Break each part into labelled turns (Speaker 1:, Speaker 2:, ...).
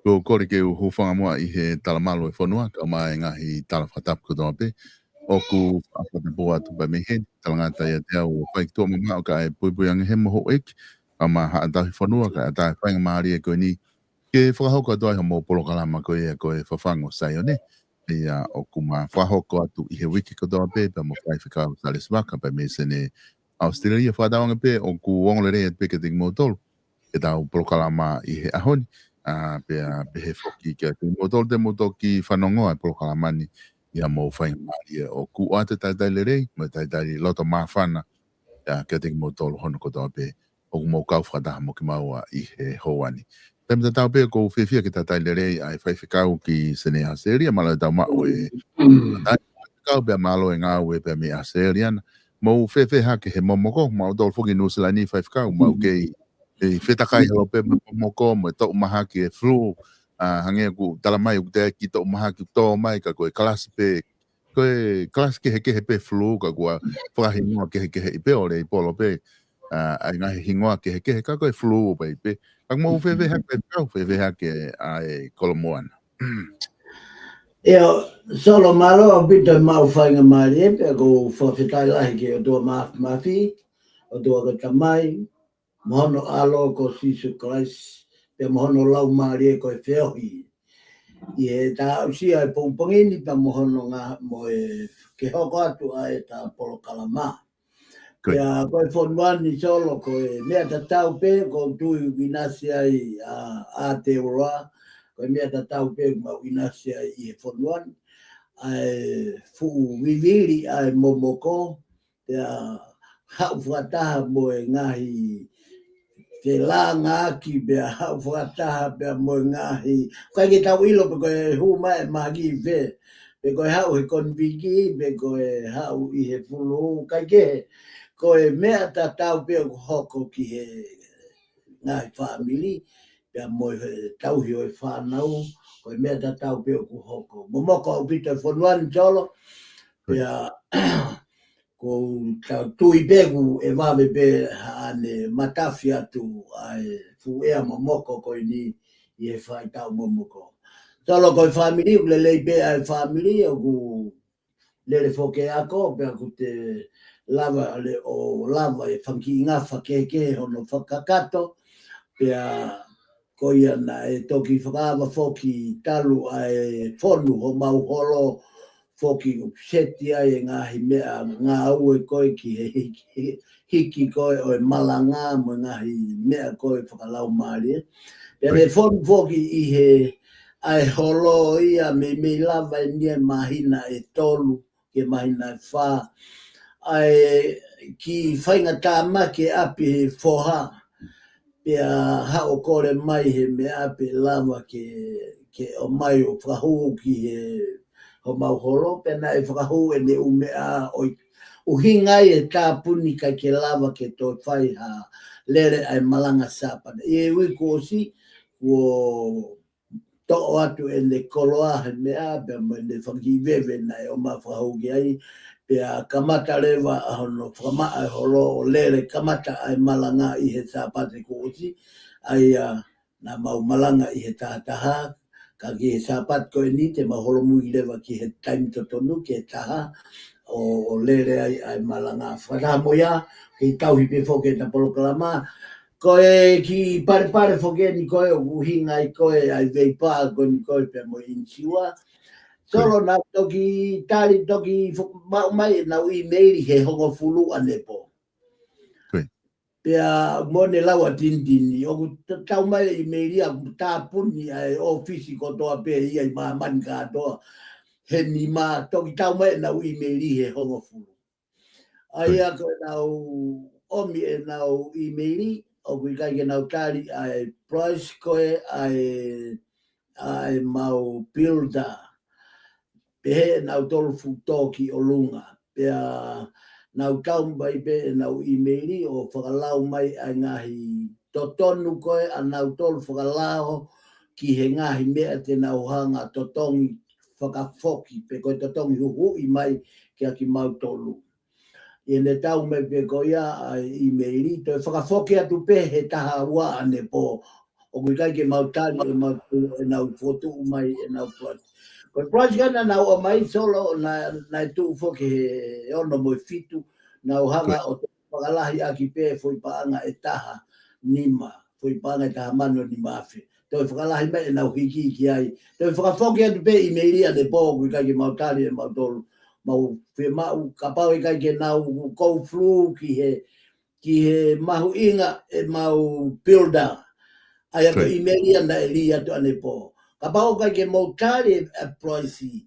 Speaker 1: Ko kore ke u hofanga moa I he talamalo e whanua, ka mai ngahi talawhatapu ko toa pe. O ku whakatapoa tu pa mehe, talangata ia te au whaikitoa mama o ka e puipuiangi he moho ek, ka ma haatahi whanua, ka atai whainga maari e koe ni, ke whakahoko atoa ho mo polo kalama koe e koe whawhango sai o ne. Ia o ku ma whahoko atu I he wiki ko toa pe, pa mo whai whikau tales waka, pa me sene Australia whadawanga pe, o ku wongolere e peke ting mo tolu, e tau polo kalama I he ahoni. Pea pehe foki kia te motol te motoki whanongoa polo kalamani ia mo whainga maari o ku o te taitai le rei, mo taitai loto maa whana kia te motol hono kotoa pe o ku mo kau whataha mo ki maua I he hoani. Pema te tau pe ko whiwhia ki taitai le rei ai whaiwhikau ki sene Aseria, mala tau mao e whaiwhikau pea malo e ngau e pea me Aseriana, mo whiwhi hake he momoko, mo tol fuki nusilani whaiwhikau, mo kei e whetakai halo pe moko mo tau maha ki e flu hange ku talamai u te ki tau maha ki tō mai ka koe klasi pe koe klasi ke he pe flu ka kua whakahingoa ke he I pe ore I polo pe ai ngahi hingoa ke he ka koe flu pe pe ak mo whewe hake kau whewe hake ai kolomoana
Speaker 2: Eo, solo malo o bito mau whainga maari e pe ko whawhetai lahi ke o tua mafi o tua ka tamai mohono alo ko Jesus Christ pe mohono lau maari e ko e whiohi. I e tā usia e pongpongini pa mohono ngā mo e ke hoko atu a e tā polo kalama. Pea ko e whonuani solo ko e mea ta tau pe ko tui winasi ai a te oroa. Ko e mea ta tau pe ma winasi ai I e whonuani. Ai fu viviri ai momoko. Pea hau whataha mo e ngahi te la ngā ki bea hau whakataha bea mo ngahi. Kai ke tau ilo pe koe huma e magi ve. Pe koe hau he konviki, pe koe hau I he fulu. Kai ke koe mea ta tau pe hoko ki he ngahi whaamili. Pea mo he tau hio e whanau. Koe mea ta tau pe hoko. Momoko au pita whanuani tolo. Pea ko tui pegu e wawe pe ane matafi atu ai fu ea momoko ko ni I e whai tau momoko. Tolo ko family ule lei pe ai family o ku lele foke ako pe ku te lava le o lava e whanki ngā whakeke hono whakakato pea ko ia na e toki whakawa foki talu ai whonu ho mau holo foki seti ai ngā hi mea ngā ue koe ki hiki koe o malanga mo ngahi mea koe whakalau maari. Pea me foki I he ai holo ia me lava nia mahina e tolu ke mahina e wha. Ai ki whainga tāma ke api he foha. Pea hao kore mai he me api lava ke o mai o whakahu ki he o mau holo. Pea na e whakahu e ne umea o hingai e tāpuni kai ke lava ke tō whai ha lere ai malanga sāpana. I e ui kōsi o to'o atu e ne koloa he mea, pea mo ne whakiwewe nei o ma whahauki ai, pea kamata rewa a hono whakamata e holo o lere kamata ai malanga I he sāpate kōsi, ai na mau malanga I he tātaha, ka ki he sāpat koe ni te maholo mui rewa ki he taimi totonu ki he taha, o lere ai malanga. Whataha moia, ki tauhi pe whoke ta polokalama, koe ki pare whoke ni koe o uhinga I koe ai veipa koe ni koe pe mo insiwa. Solo na toki tali toki mai na ui meiri he hongo fulu anepo. Pea mone lawa tindini, o tau mai I meiri a tāpuni ai ofisi ko toa pe I ai maman ka toa. He ni ma toki tau mai na ui meiri he hongo fulu. Ai a koe nau omi e nau I meiri, o kui kai ke nau tari ai price koe ai mau builder. Pehe nau tolu futoki o lunga. Pea nau tau mai pe nau I meiri o whakalau mai ai ngahi totonu koe a nau tolu whakalao ki he ngahi mea te nau hanga totongi whakafoki. Pe koe totongi huhui mai kia ki mau tolu. I ne tau me pe koia ai I meiri, toi whakafoki atu pe he taha ua ane po. O kui kai ke mautani e nau fotu mai e nau plus. Koe plus kana nau o mai solo na tu foki he ono mo fitu, nau hanga o te whakalahi aki pe foi paanga e taha nima, foi paanga e taha mano ni mafi. Toi whakalahi mai e nau hiki ki ai. Toi whakafoki atu pe I meiri ane po, kui kai ke mautani e mautolu. Mau whi mau kapau I kai ke nau kou flu ki he mahu inga e mau builder. Ai ato I meri ana e li atu ane po. Kapau kai ke mau tari e proisi.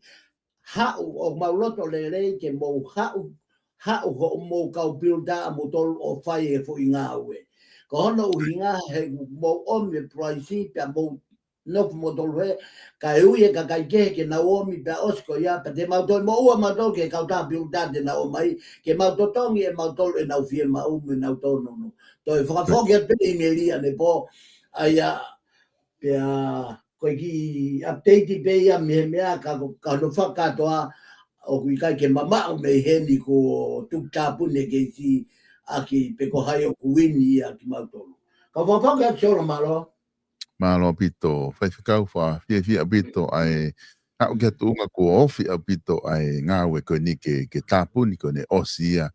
Speaker 2: Hau o mau loto le rei ke mau hau ho mau kau builder a mau tolu o whai e fo inga aue. Ko hono uhinga he mau omi e proisi pia mau nofu mo tolu he, ka ui e ka kai ke na omi pe osko ia, pe te mau tolu mo ua mau tolu ke kau tā piuta te na o mai, ke mau totongi e mau tolu e nau fie mau me nau tono no. Toi whakafoki at pe I meria ne po, aia pea koe ki update pe ia mea ka no whakatoa o kui kai ke mamau me heni ko tuk tāpune ke si aki pe ko hai o kuini ia ki mau tolu. Ka whakafoki at soro malo.
Speaker 1: Malo pito, fai whakau wha fia pito ai hau kia tuunga ko ofi a pito ai ngāwe koe ni ke tāpuni koe ne osia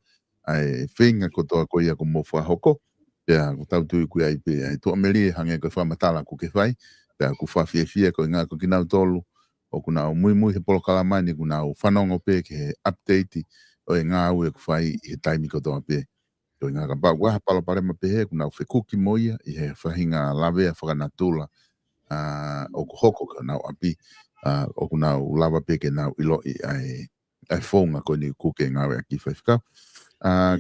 Speaker 1: ai whinga ko toa koe ia ko mo whahoko. Pea ko tau tui koe ai pe ai tua meri hange koe whamatala ko ke whai. Pea ko wha fia koe ngā ko ki nau tolu o ku nau mui he polo kalamani ku nau whanongo pe ke he update o e ngāwe ko whai he taimi ko toa pe. Ko ngā ka pā waha pala pare ma pehe ku nau whekuki moia I he whahinga lawea whakanatula o ku hoko ka nau api o ku nau lawa peke nau iloi ai whaunga ko ni kuke ngāwe aki whaifika.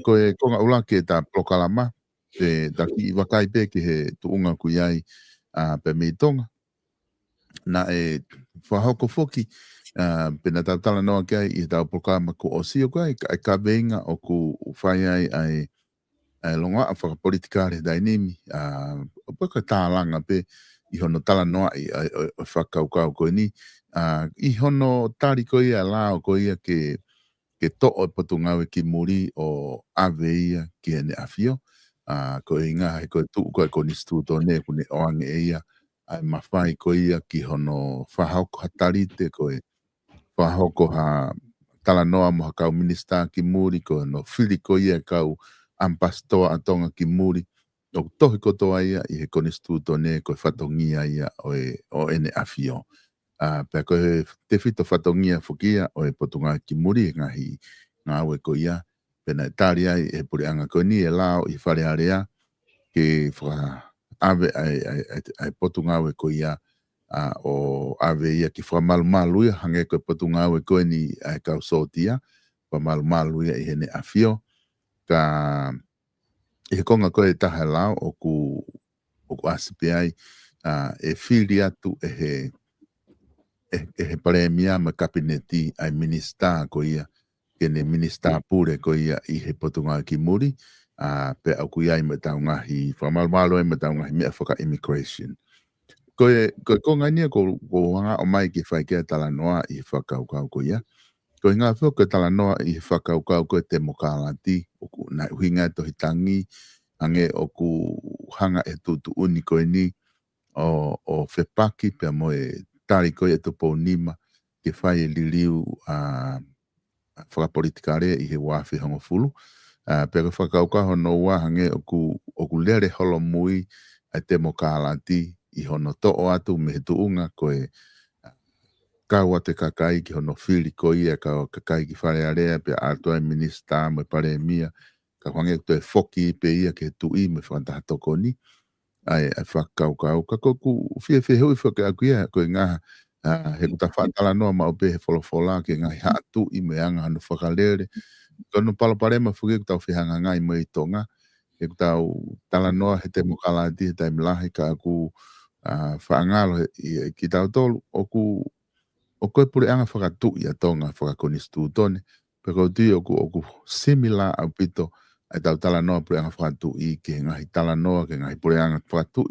Speaker 1: Ko e konga ula ke ta prokalama te taki I wakai peke he tuunga ku iai pe meitonga. Na e whahoko foki pena tautala noa kai I tau prokalama ko o sio kai ka veinga o ku whai ai longa a whakapolitikare dainimi o paka tālanga pe I hono tala noa I whakaukau koe ni I hono tari koe ia lao koe ia ke to'o patungawe ki muri o ave ia ki ene afio koe inga he koe tuu koe ko ni stuto ne kune oange ia ai mawhai koe ia ki hono whahauko hatarite koe whahauko ha tala noa mo hakau minista ki muri koe no whiri koe ia kau ampastoa atonga ki muri o tohi kotoa ia I he kone stuto ne koe whatongia ia o ene afio. Pea koe te whito whatongia whukia o e potunga ki muri ngahi ngāwe ko ia pena tari ai e pure anga koni e lao I whare area ke ave ai potunga we ko ia o ave ia ki malu ia hange ko potunga we ko ni ai kau sotia malu ia I hene afio ka e konga ko e taha lao o ku asipe ai e whiri atu e he paremia ma kabineti ai minista ko ia kene minista pure ko ia I he potunga ki muri pe au ku ia I mataungahi whamalmalo e mataungahi mea whaka immigration ko konga nia ko hanga o mai ki whai kia talanoa I whakaukau ko ia ko ngā whio ko talanoa I whakaukau ko te mokalati o ku nai uhinga to hitangi ange o ku hanga e tutu uni ko ni o whepaki pe mo e tari ko e tupo nima ke whai e liriu whakapolitikare I he wafi hongo fulu pe ko whakaukau no wa hange o ku lere holo mui a te mokalati I hono to'o atu me he tuunga ko e kaua te kakai ki hono whiri ko ia ka kakai ki whare area pe atua e minista me pare mia ka whange to e foki pe ia ke tui me whantahatoko ni ai whakaukau ka koku whie hui whakaakuia ko ngā he kuta whatala noa ma ope he wholofola ke ngā hatu I me anga hanu whakalere kono palaparema whuke kutau whihanga ngai mo I tonga he kutau tala noa he te mokalati he taimlahi ka aku whaangalo ki tau tolu o koe pure anga whakatu I a tonga whakakonistu tone pe ko tui oku similar au pito ai tau tala noa pure anga whakatu I ke ngahi tala noa ke ngahi pure anga whakatu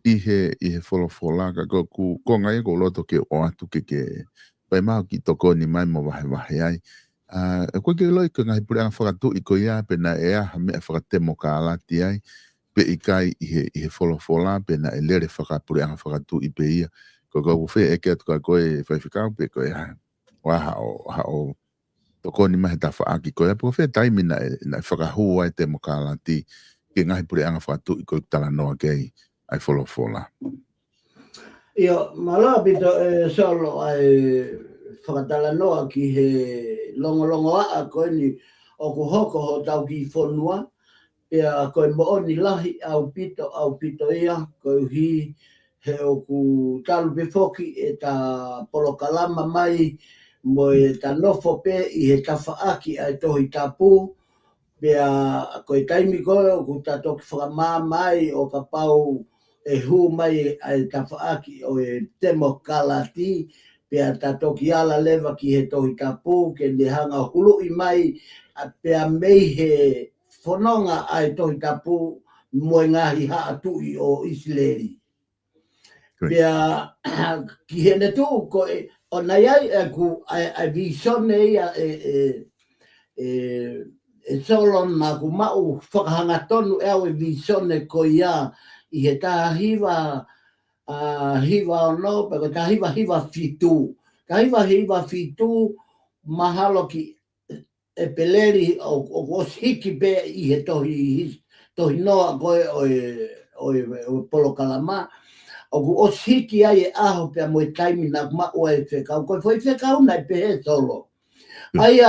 Speaker 1: I he wholofola ka ko ngai ko loto ke o atu ke pai mau ki toko ni mai mo wahe ai koe ke loi ke ngahi pure anga whakatu I ko ia pe na ea me whakatemo ka alati ai pe I kai I he wholofola pe na e lere whakapure anga whakatu I pe ia ko fe e ke atu ka koe whaiwhikau pe koe ha o toko ni mahe ta whaaki koe po fe taimi na whakahu ai te mokalati ke ngahi pure anga whakatu I koe tala noa kei ai wholofola.
Speaker 2: Ia, mala pito solo ai whakatala noa ki he longo a koe ni o ku hoko ho tau ki whonua ia koe mo oni lahi au pito ia koe hi he o ku talu pefoki e ta polokalama mai mo e ta nofo pe I he tawhaaki ai tohi tapu pia koe taimi koe o ku ta toki whakamā mai o ka pau e hu mai ai tawhaaki o e temo kalati pia ta toki ala lewa ki he tohi tapu ke ne hanga hulu I mai pia mei he whanonga ai tohi tapu mo ngahi haa tui o Isileri. Pia ki hene tu ko o nai ai ku ai visone ia e solon ma ku mau whakahanga tonu e au e visone ko ia I he tahiwa hiwa ono pe ko tahiwa fitu. Tahiwa fitu mahalo ki e peleri o hiki pe I he tohi noa koe o polokalama o ku osiki ai e aho pe mo taimi na ma o e whekau. Koe foi whekau nai pe he solo. Ai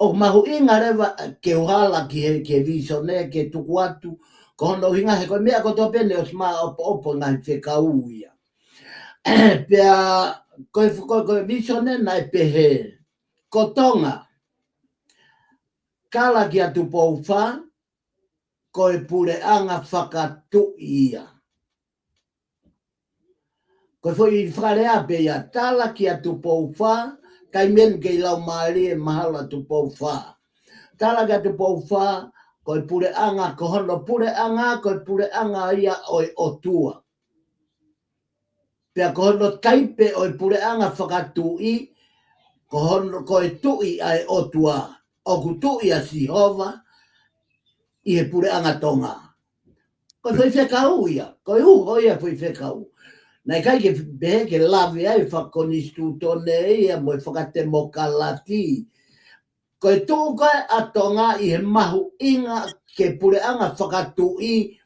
Speaker 2: o mahu inga rewa ke uhala ki he visone ke tuku atu ko hono hinga he koe mea ko tō pene o sma opo ngai whekau ia. Pea koe visone nai pe he ko tonga kala ki atu pou wha koe pure anga whakatu ia. Koe foi I whakarea pe ia tala ki atu pou wha, kai men ke ilau maari e mahala atu pou wha. Tala ki atu pou wha, koe pure anga, ko hono pure anga, koe pure anga ia oi otua. Pea ko hono taipe oi pure anga whakatu I, ko hono koe tui ai otua. O ku tui a Sihova, I he pure anga tonga. Koe foi whekau ia, koe hu ia foi whekau. Nei kai ke behe ke lawe ai whakonistu tone ia mo whakatemo kalati. Koe tūkoe a tonga I he mahu inga ke pure anga whakatu I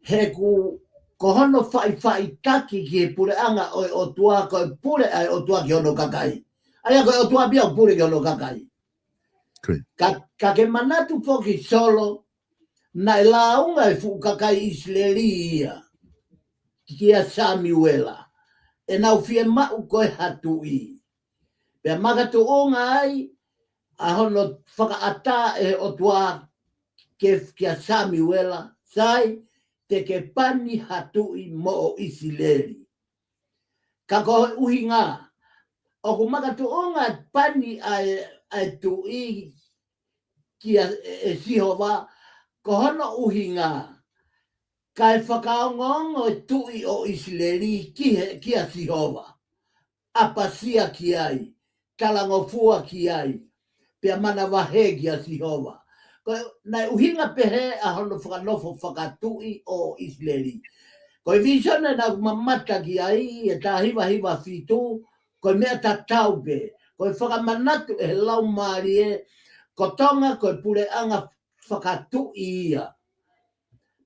Speaker 2: he ku kohono whai taki ki he pure anga oi o tua koe pure ai o tua ki ono kakai. Aia koe o tua bia o pure ki ono kakai. Ka ke manatu foki solo na launga fukakai Israelia kia Samuela e nau fie mau koe hatui pe magatu onga ai a hono whakaata e o tua kia Samuela sai te ke pani hatui mo o Israeli ka ko uhinga o ku magatu onga pani ai tui kia e Sihova ko hono uhinga kai whakaongongo tui o Israeli kia Sihova apasia kiai talangofua kiai pia mana wahegia Sihova ko na uhinga pehe a hono whakanofo whakatui o Israeli ko visone na mamata kiai e ta hiva fitu ko mea tatau be ko whakamanatu e lau marie ko tonga ko pure anga whakatui ia.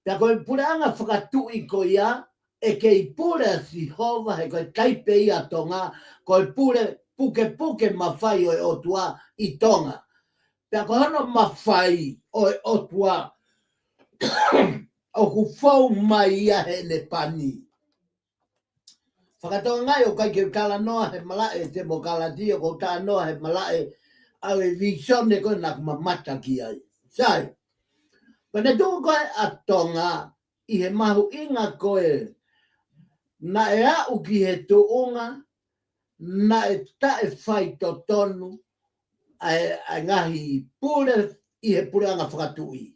Speaker 2: Pea koe pure anga whakatui ko ia e kei pure Sihova he koe taipe ia tonga koe pure puke mawhai o otua i tonga. Pea koe hono mawhai o otua o ku whau mai ia he ne pani. Whakatoa ngai o kai ke kala noa he malae te mo kala dio ko ta noa he malae au e visone koe nak mamata ki ai. Sai. Pene tū koe a tonga i he mahu inga koe na e au ki he tuunga na e tae whai to tonu a ngahi pure i he pure anga whakatui.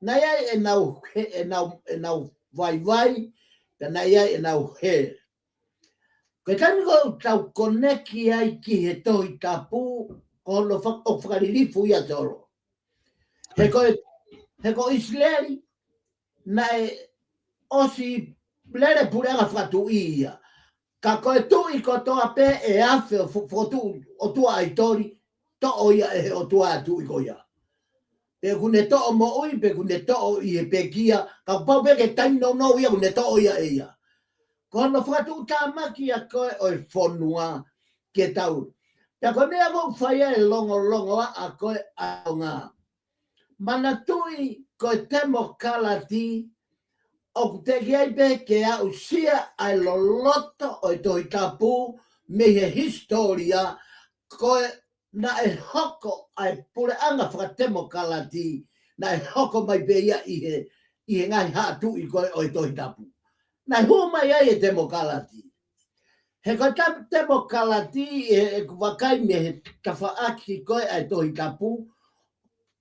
Speaker 2: Na iai e nau vai, ka na iai e nau he. Koe tani ko tau koneki ai ki he tohi tapu ko hono o whakaririfu ia toro. He ko Israeli na e osi lere pure anga whakatui ia. Ka koe tui ko toa pe e awhi o tua aitori to o ia e o tua atui ko ia. Pe kune to o mo ui, pe kune to o i e pe kia, ka pau pe ke taino no ia kune to o ia e ia. Kono whakatu tāmaki a koe o e whonua ke tau. Pea koe mea kou whaia e longo a koe a ngā. Mana tui koe temo kalati o te kiai pe ke au sia ai loloto o i toi tapu me he historia koe na e hoko ai pure anga whakatemo kalati na e hoko mai pe ia i he ngai hatu i koe o i toi tapu. Na huma ia e temo kalati. He koe temo kalati e wakai me he tawhaaki koe ai toi tapu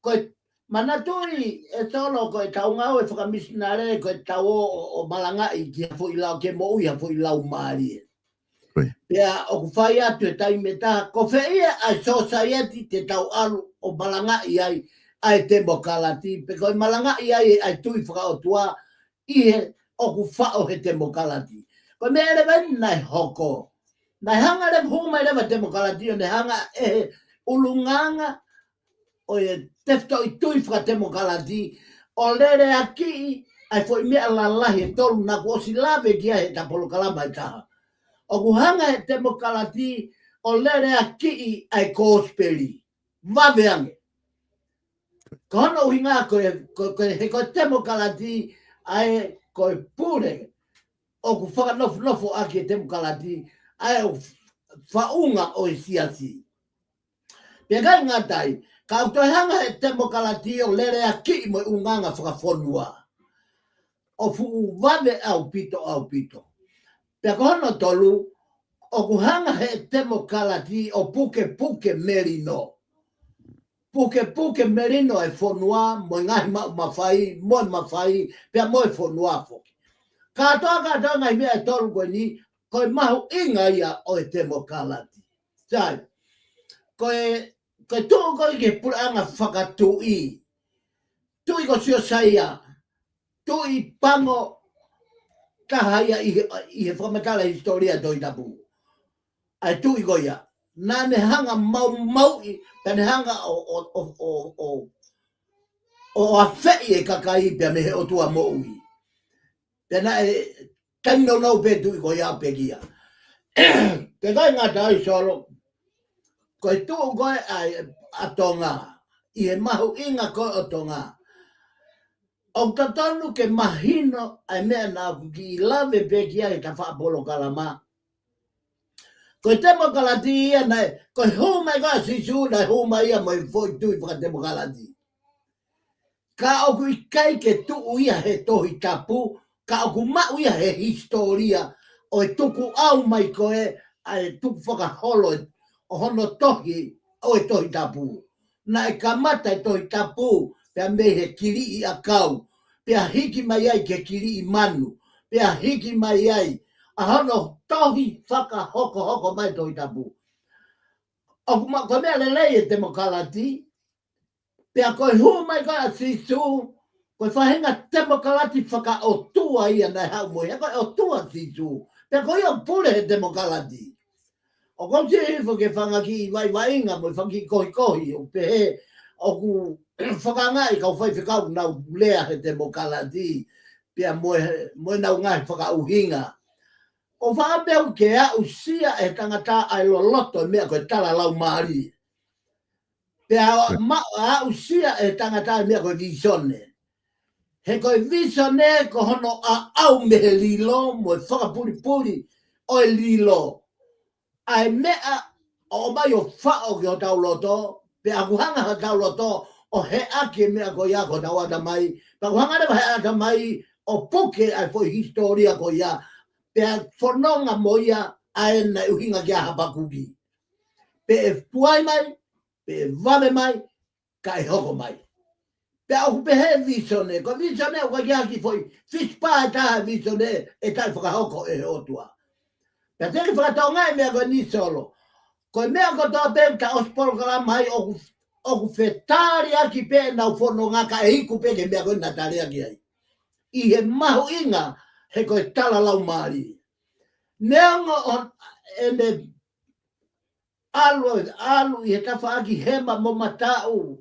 Speaker 2: koe manaturi e tono koe tau ngau e whakamisinare koe tau o malangai ki hafo i lau ke mo ui hafo i lau maari. Pea o ku whai atu e taime taha, ko whia ai society te tau alu o malangai ai temo kalati, pe koe malangai ai tui whakaotua i he o ku whao he temo kalati. Koe me ere ven nai hoko. Nai hanga re huma i rewa temo kalati o ne hanga e ulunganga o e tefto i tui whakatemo kalati, o lere a ki ai fo i mea lalahi e tolu na kuosi lawe kia he tapolo kalama i taha. O ku hanga he temo kalati, o lere a ki ai kōsperi. Wawe ange. Ko hono uhinga koe he koe temo kalati ai koe pure o ku whakanofo aki e temo kalati ai o whaunga o i siasi. Pia kai ngatai, ka autoi hanga he temo kalati o lere a ki mo unganga whakafonua. O fu wawe au pito. Pia ko hono tolu, o ku hanga he temo kalati o puke merino. Puke merino e fonua, mo ngahi mawhai, pia mo e fonua fo. Ka toa ngai mea e tolu koe ni, koe mahu inga ia o e temo kalati. Sai, koe tō koe ke puranga whakatui. Tui ko sio saia, tui pango tahaia i he whamatala historia doi tapu. Ai tui ko ia. Nā ne hanga mau i, ka ne hanga o a whei e kakai pia me he o tua mo ui. Tēnā e taino nau pe tui ko ia pe kia. Te kai ngā tai solo, koe tū koe ai a tonga. I he mahu inga koe o tonga. O tatonu ke mahino ai mea na ki lave peki ai ta whaapolo kalama. Ko temo kalati ia nei, ko huma ka sisu nei huma ia mai foi tui whakatemo kalati. Ka oku I kai ke tuu ia he tohi tapu, ka oku mau ia he historia, o e tuku au mai koe, ai tuku whakaholo o hono tohi, o e tohi tapu. Na e kamata e tohi tapu, pia me he kiri I a kau, pia hiki mai ai ke kiri I manu, pia hiki mai ai, a hono tohi whakahoko mai tohi tapu. O ko mea lelei e demokalati, pia koe hu mai koe a sisu, koe whahenga demokalati whaka o tua ia nei hau moi, koe o tua sisu, pia koe o pule he demokalati. O kom te hifo ke whangaki I waiwainga moi whangi kohi, o pehe, o ku whakangai kau whai whikau nau lea he demokalati, pia moi nau ngai whakauhinga. O whaapeu ke a usia e tangata ai loloto mea koe tala lau maari. Pea a usia e tangata mea koe visone. He koe visone ko hono a au me he lilo, mo e whakapuri o e lilo. Ai mea o mai o whao ki o tauloto, pea kuhanga ha tauloto o he ake mea koe ia ko tauata mai, pea kuhanga rewa he ata mai o poke ai foi historia ko ia, pea whanonga moia ae na uhinga kia hapakuki. Pe e puai mai, pe e vame mai, ka e hoko mai. Pea oku pe he visone, ko visone o ka kia ki foi, fispa e taha visone e tai whakahoko e he otua. Pea teki whakatau ngai mea koe ni solo. Koe mea ko toa pe ta ospolo kala mai oku whetari aki pe nau whono ngaka e hiku pe ke mea koe natari aki ai. I he mahu inga he koe tala lau maari. Neongo on ene alu I he tafa aki hema mo matau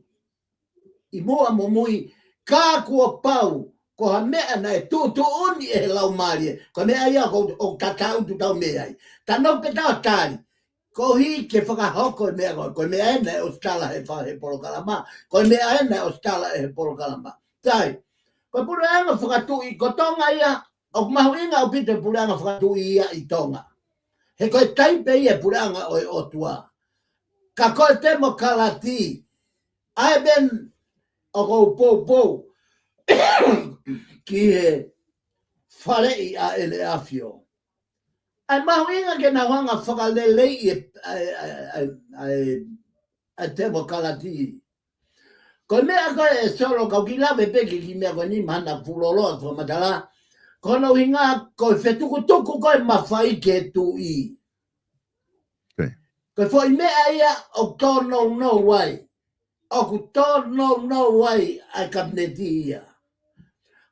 Speaker 2: I mua mo mui kā kua pau ko ha mea na e tu uni e he lau maari ko mea ia ko o tatau tu tau mea ai. Ta nau pe tau tari ko hi ke whakahoko e mea ko mea ena e o stala he polo kalama ko mea ena e o stala he polo kalama. Tai, ko pura anga whakatui ko tonga ia o mahu inga o pite pura anga whakatui ia I tonga. He koe taipe ia puranga o e otua. Ka koe temo kalati. Ai ben o kou pou. Ki he wharei a ele afio. Ai mahu inga ke na wanga whakalelei a temo kalati. Koe mea koe e solo kau ki lawe peke ki mea koe ni mahana puloloa kua matala. Kono hinga koe whetukutuku koe mawhai ke tu I. Koe foi mea ia o tono no wai. O ku tono no wai ai kabineti ia.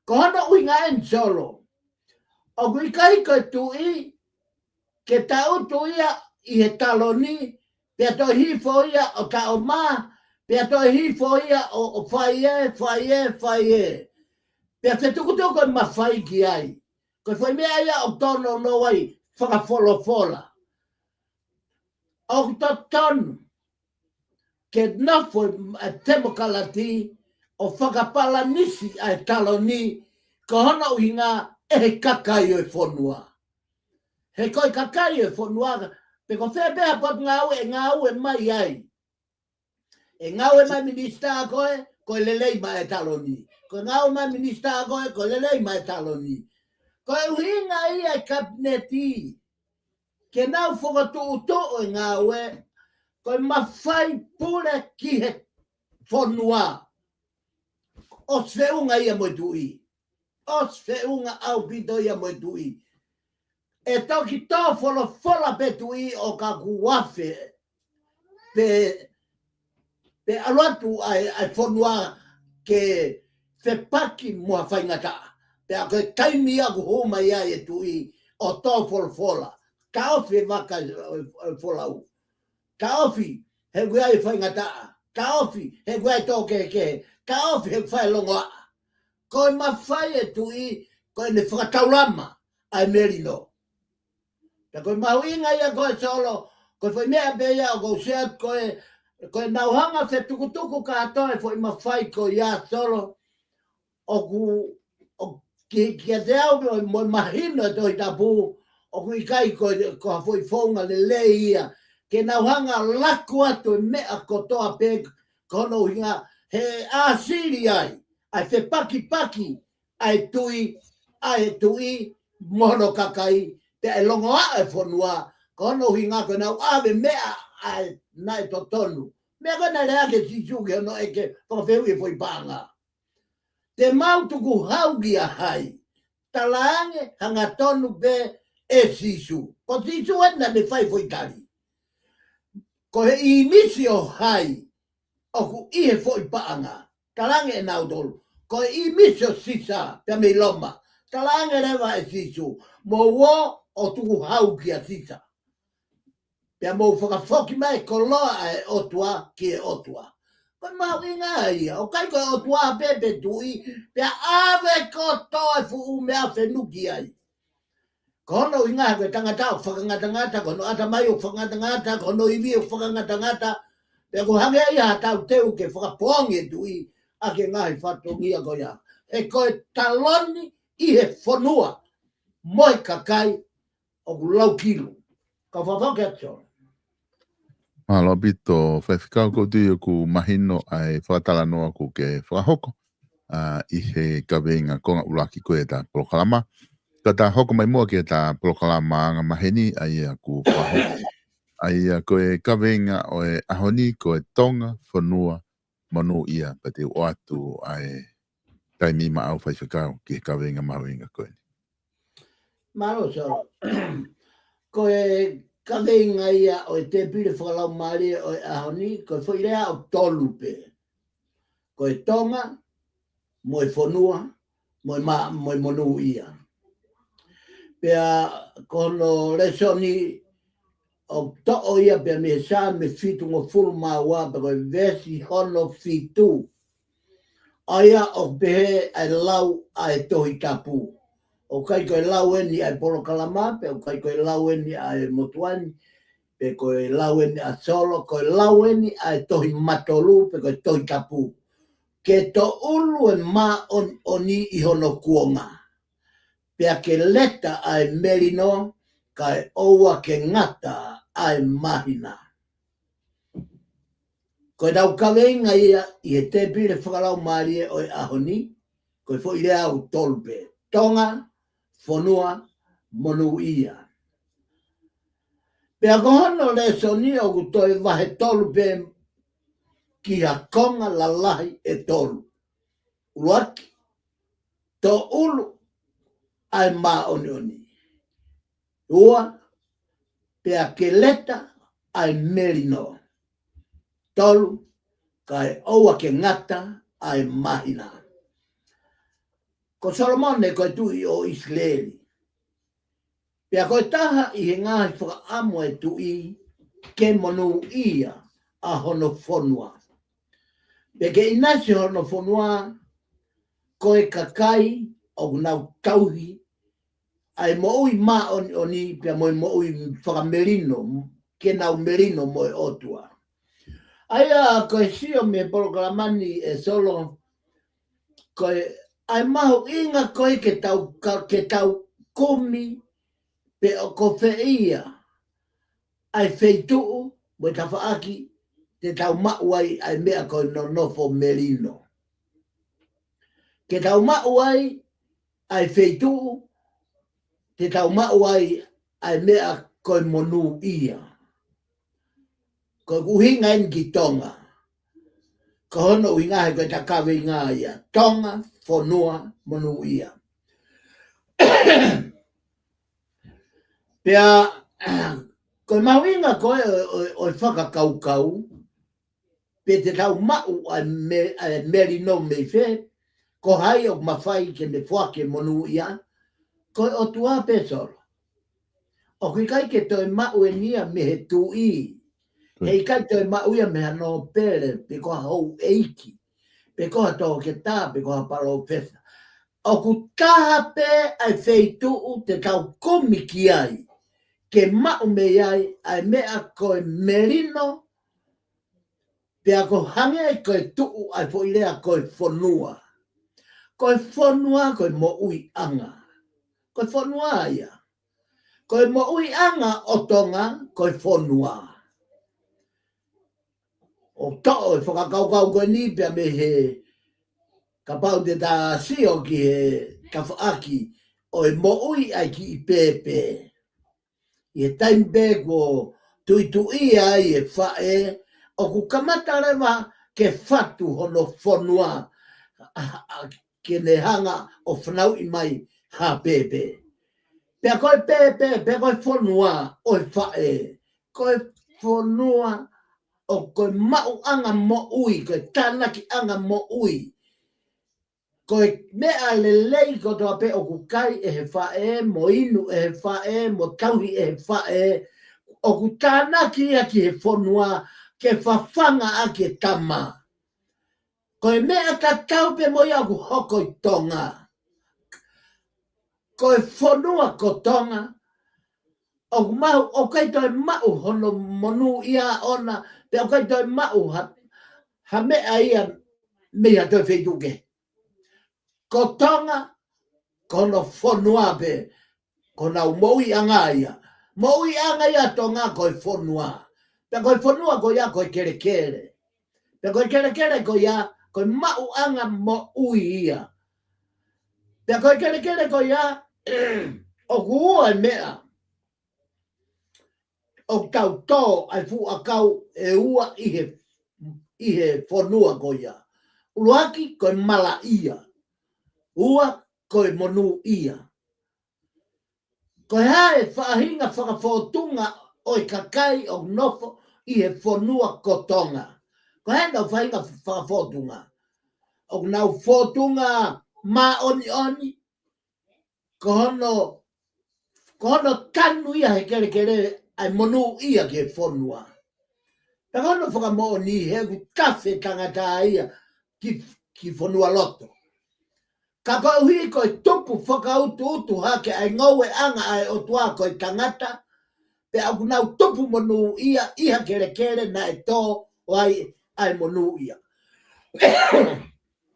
Speaker 2: Ko hana uinga en solo. O ku ikai koe tu I ke tau tu ia I he taloni. Pea toi hifo ia o tau maa. Pea toi hifo ia o whaie. Pea whetukutuku koe mawhai ki ai. Koe foi mea ia o tono no wai whakafolofola. O tonu ke nafo a demokalati o whakapala nisi a taloni ko hana uhinga e he kakai o e whonua. He koe kakai o e whonua pe ko whebea pot ngau e mai ai. E ngau e mai minista koe lelei mai e taloni. Ko ngau mai minista koe lelei mai e taloni. Koe uhinga ia e kabineti. Ke nau whakatu o e ngau e, koe mawhai pule ki he whonua. O sveunga ia moe tui. O sveunga au pito ia moe tui. E toki tō whola pe tui o ka kuwafe. Pe aluatu ai whonua ke whepaki mua whaingata. Pe a koe taimi aku homa ia e tui o tō whola. Ka ofi waka wholau. Ka ofi he guai whaingata. Ka ofi he guai tōke ke. Ka ofi he whai longoa. Koe mawhai e tui, koe ne whakataurama ai merino. Ta koe mawinga ia koe solo, koe whai mea beia o kou seat koe Ko nau hanga se tukutuku ka atoe fo ima whai ko ia solo o ku ki te au mo mahino e toi tapu o ku ikai ko fo i fonga le le ia ke nau hanga laku atu e mea ko toa pe kono hinga he a siri ai te paki ai tui mono kakai te e longo a e fonua kono hinga ko nau ave mea ai nai to tonu me agora le ake si suke no e ke whakawheu e foi panga te mau tuku haugi a hai talaange hanga tonu pe e sisu ko sisu ena me fai foi tali ko he i misi o hai o ku i he foi panga talaange e nau tolu ko i misi o sisa pe me loma talaange lewa e sisu mo wo o tuku haugi a sisa pia mo whakafoki mai ko loa e otua ki e otua. Koe mau inga ia, o kai koe otua pepe tui, pia ave ko toe fu umea whenuki ai. Kono inga koe tangata o whakangatangata, kono ata mai o whakangatangata, kono iwi o whakangatangata, pia ko hange ia tau teu ke whakaponge tui, ake ngai whatongia ko ia. E koe taloni i he whanua, moi kakai o lau kilo. Ka whawhake atio.
Speaker 1: Malo bito whaiwhikau ko tui ku mahino ai whakatala noa ku ke whakahoko. I he kaweinga konga ulaki koe ta polokalama. Ka ta hoko mai mua ke ta polokalama anga maheni ai a ku whakahoko. Ai a koe kaweinga o e ahoni koe tonga whanua manu ia pa te o atu ai taimi ma au whaiwhikau ki he kaweinga mawinga koe.
Speaker 2: Malo so. Koe kaweinga ia o te pire whakalau maari o e ahoni, koe whairea o tolupe. Koe tonga, moe whanua, moe monu ia. Pea kono lesoni o to'o ia pea me sa me fitu ngo fulu maua pe koe vesi hono fitu. Aia o pehe ai lau ai tohi tapu. O kai koe lau eni ai polo kalama, pe o kai koe lau eni ai motuani, pe koe lau eni a solo, koe lau eni ai tohi matolu, pe koe tohi tapu. Ke to ulu e ma oni i hono kuonga. Pea ke leta ai merino, kai oua ke ngata ai mahina. Koe dau kaweinga ia, i he te pire whakalau maari o e ahoni, koe fo i rea au tolpe. Tonga, whanua, monu ia. Pea kohono le soni o ku toi wahe tolu pe ki ha konga la lahi e tolu. Uaki, to ulu ai ma oni. Ua, pea ke leta ai merino. Tolu, kai oua ke ngata ai mahina. Ko Solomone koe tui o Israeli. Pea koe taha i he ngahi whakaamu e tui ke monu ia a hono whanua. Pea ke inasi hono whanua koe kakai o nau tauhi ai moui ma oni pea moui whakamerino ke nau merino moe otua. Aia koe sio me polokalamani e solo koe ai maho inga koe ke tau komi pe o ko feia ai feituu mo tafaaki te tau mauai ai mea koe no nofo merino. Ke tau mauai ai feituu te tau mauai ai mea koe monu ia. Koe kuhinga en ki tonga. Ko hono inga he koe takawe inga ia. Tonga, whanua, monu ia. Pea, koe mawinga koe o whakakaukau, pe te tau mau ai merino me fe, ko hai o mawhai ke me whake monu ia, koe o tua pe soro. O kui kai ke toi mau e nia me he tui, hei kai toi mau ia me hano pere, pe koha hou eiki, pe koha tō ke tā, pe koha palo pesa. O ku taha pe ai feituu te tau komi ki ai, ke mau me ai ai mea koe merino Pea ko hange koe tuu ai po ilea koe whanua. Koe whanua koe mo ui anga. Koe whanua ia. Koe mo ui anga o tonga koe whanua. O to'o e whakakaukau koe ni pea me he ka pau te tā sio ki he kawhaaki o e mo ui ai ki I pepe. I he taimpe ko tui ai e whae o ku kamata rewa ke whatu hono whanua ke ne hanga o whanau I mai ha pepe. Pea koe pepe, pea koe whanua o e whae. Koe whanua o koe mau anga mo ui, koe tānaki anga mo ui. Koe mea lelei ko toa pe o kukai e he whae, mo inu e he whae, mo tauhi e he whae, o ku tānaki ia ki he whanua ke whawhanga a ke tama. Koe mea ka taupe mo ia ku hoko I tonga. Koe whanua ko tonga, o kai toi mau hono monu ia ona, pe o kai toi mau ha mea ia mea toi wheituke. Ko tonga, kono whanua pe, kona moui anga ia. Moui anga ia tonga koe whanua. Pe koe whanua ko ia koe kere kere. Pe koe kere kere ko ia, koe mau anga mo ui ia. Pe koe kere kere ko ia, o kuua e mea. O tau tō ai fu a kau e ua I he whanua ko ia. Uruaki koe mala ia. Ua koe monu ia. Koe hae whaahinga whakawhotunga o I kakai o nofo I he whanua ko tonga. Koe hae nau whahinga whakawhotunga. O nau whotunga ma oni oni. Ko hono tanu ia he kere kere ai monu ia ke whanua. Ta hono whakamo ni he ku tawhe tangata ia ki whanua loto. Ka pauhi koe tupu whakautu utu hake ai ngaue anga ai o tua koe tangata. Pe au nau tupu monu ia iha kere kere na e tō ai monu ia.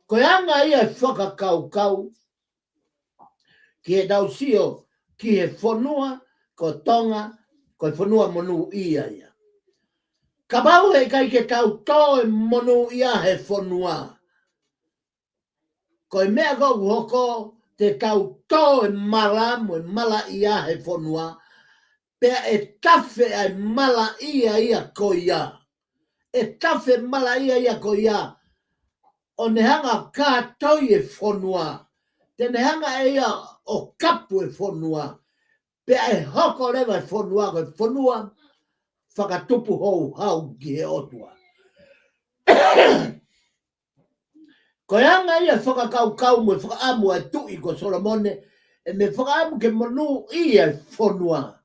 Speaker 2: Koe anga ia e whakakau kau. Ki he dausio ki he whanua ko tonga koe whanua monu ia ia. Ka pau he kai ke tau tō e monu ia he whanua. Koe mea kou hoko te tau tō e mala ia he whanua. Pea e tawhe ai mala ia ko ia. E tawhe mala ia ko ia. O ne hanga kātoi e whanua. Te ne hanga ia o kapu e whanua. Pea e hoko rewa e whanua koe whanua. Whakatupu hau ki he otua. Ko anga ia whakakau mo whakaamu ai tui ko Solomone e me whakaamu ke monu ia whanua.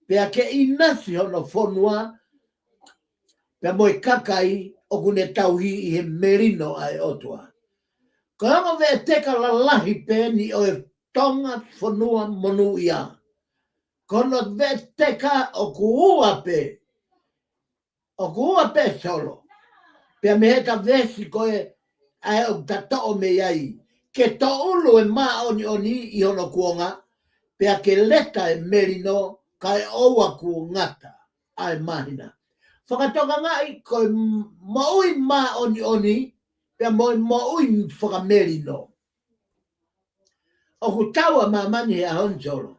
Speaker 2: Pea ke inasi hono whanua pea mo kakai o kune tauhi I he merino ai otua. Ko anga vea teka lalahi pe ni o e tonga whanua monu ia. Kono vea teka o kuua pe. O kuua pe solo. Pea me heta vesi koe ai o tato o me iai. Ke to ulu e maa oni I hono kuonga. Pea ke leta e merino kai oua ku ngata ai mahina. Whakatoka ngai koe maui maa oni. Pea maui whakamerino. O ku taua mamani he ahon solo.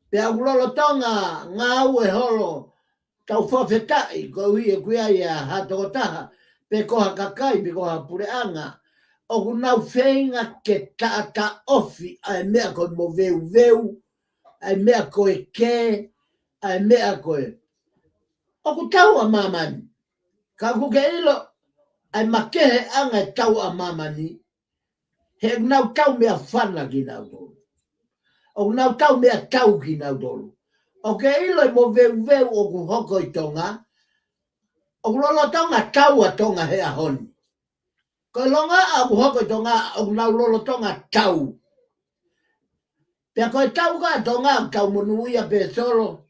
Speaker 2: Pea ulolo tonga ngā ue holo. Tau whawhetai ko hui e kuia ia hatokotaha. Pe koha kakai, pe koha pureanga. O ku nau whenga ke taata ofi ai mea koe mo veu. Ai mea koe ke. Ai mea koe. O ku tau a mamani. Ka kuke ilo. Ai makehe anga e tau a mamani. He nau tau mea whana ki nau tolu. O nau tau mea tau ki nau tolu. O ke ilo e mo veu o ku hoko I tonga. O ku lolo tonga tau a tonga he ahoni. Ko longa a ku hoko I tonga o nau lolo tonga tau. Pea koe tau ka tonga tau monu ia pe solo.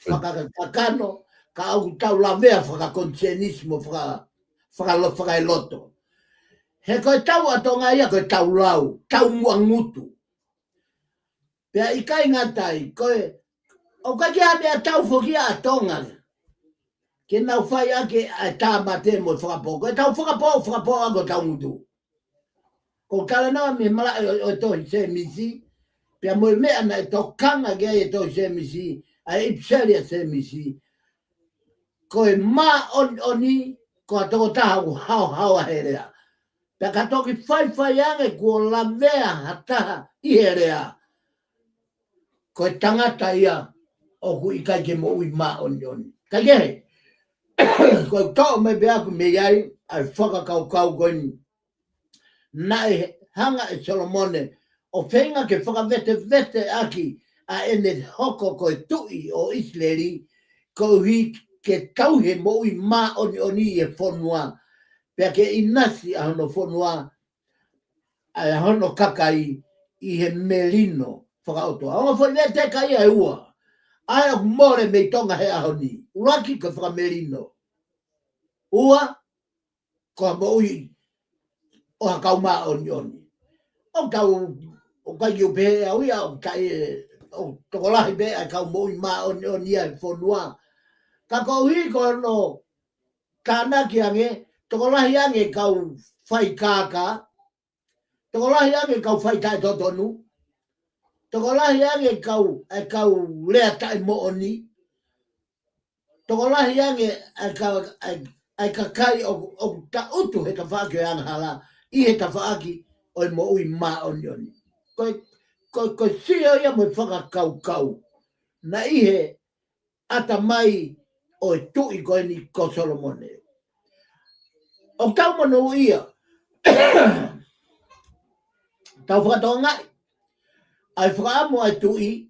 Speaker 2: Whakakano. ka au tau la vea whaka conscienismo whaka loto. He koe tau atonga ia koe tau lau, tau muangutu. Pea i kai ngatai, koe, o kai ki hapea tau whokia atonga. Ke nau whai ake a tā mate mo whakapo. Koe tau whakapo ako tau ngutu. Ko kala noa me mala o tohi se misi, pia mo mea na to kanga ge e tohi se misi, a ipseria se misi. Koe ma oni, ko a toko taha ku hao herea. Pia ka toki whai ange kua la mea hataha i herea. Koe tangata ia o ku i kai ke mo ui ma oni. Kai kehe, koe tau me bea ku me iai, ai whakakau koe ni. Nai hanga e Solomone o whenga ke whakavete aki a ene hoko koe tui o Israeli ko hi ke tauhe mo i ma oni e whonua pia ke inasi a hono whonua a hono kakai i he melino whakaotoa. Aonga whonete kai a ua ai o more me tonga he ahoni uraki ko whakamelino ua ko mo i o hakau ma oni. O tau o kai o pe au ia o kai o tokolahi be a kau mo i ma oni ai whonua. Ka ko hi ko no tāna ki ange, tokolahi ange kau whai kāka, tokolahi ange kau whai tai totonu, tokolahi ange kau lea tai mo oni, tokolahi ange ai ka kai o ta utu he ka whaake anhala, i he ka whaaki o i mo ui ma oni. Ko sio ia mo whakakau. Na ihe ata mai o e tui koe ni ko Solomone. O tau manu ia, tau whakatoa ngai, ai whakaamo ai tui,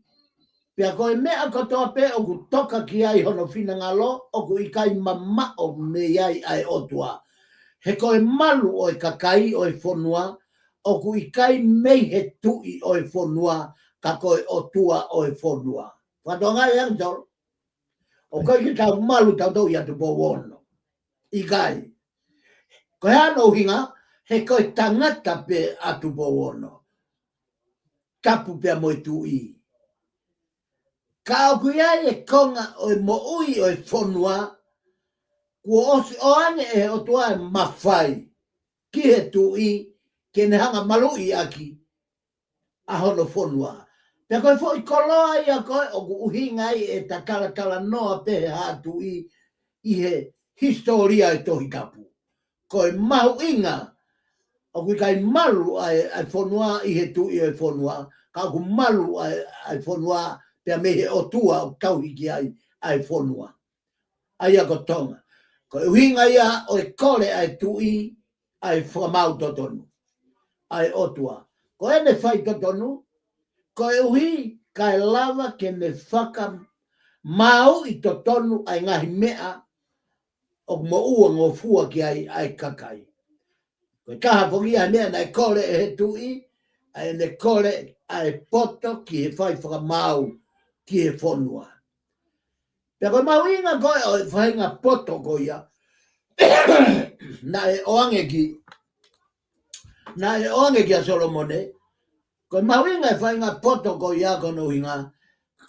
Speaker 2: pia koe mea katoa pe o ku toka ki ai hono whina ngalo, o ku ikai mama o me iai ai otua. He koe malu o e kakai o e whonua, o ku ikai mei he tui o e whonua, ka koe o tua o e whonua. Whakatoa ngai yang tol, o koe ki tau malu tau tau ia tu po wono. Ikai. Koe ano hinga, he koe tangata pe atu po wono. Tapu pe mo tui. Ka au kuia e konga o mo ui o e whonua, kua osi o ane e o tua e mawhai. Ki he tui, ke ne hanga malui aki, a hono whonua. Pea koe fo i koloa ia koe, o ku uhinga i e ta tala noa pe he hatu i he historia e tohi tapu. Koe mahu inga, o kui kai malu ai whonua i he tui e whonua, ka ku malu ai whonua pia mehe o tua o tauhiki ai whonua. Ai ako tonga. Koe uhinga ia o e kore ai tui ai whamau totonu. Ai otua. Koe ne whai totonu, koe uhi kai lava ke ne whaka mau i totonu ai ngahi mea o mo ua ngō fua ki ai kakai. Koe kaha whoki ai mea nei kore e he tui, ai ne kore ai poto ki he whai whakamau ki he whonua. Pea koe mau inga koe o e whainga poto ko ia, na e oange ki a Solomone, koe mau inga e whainga poto ko ia kono hinga,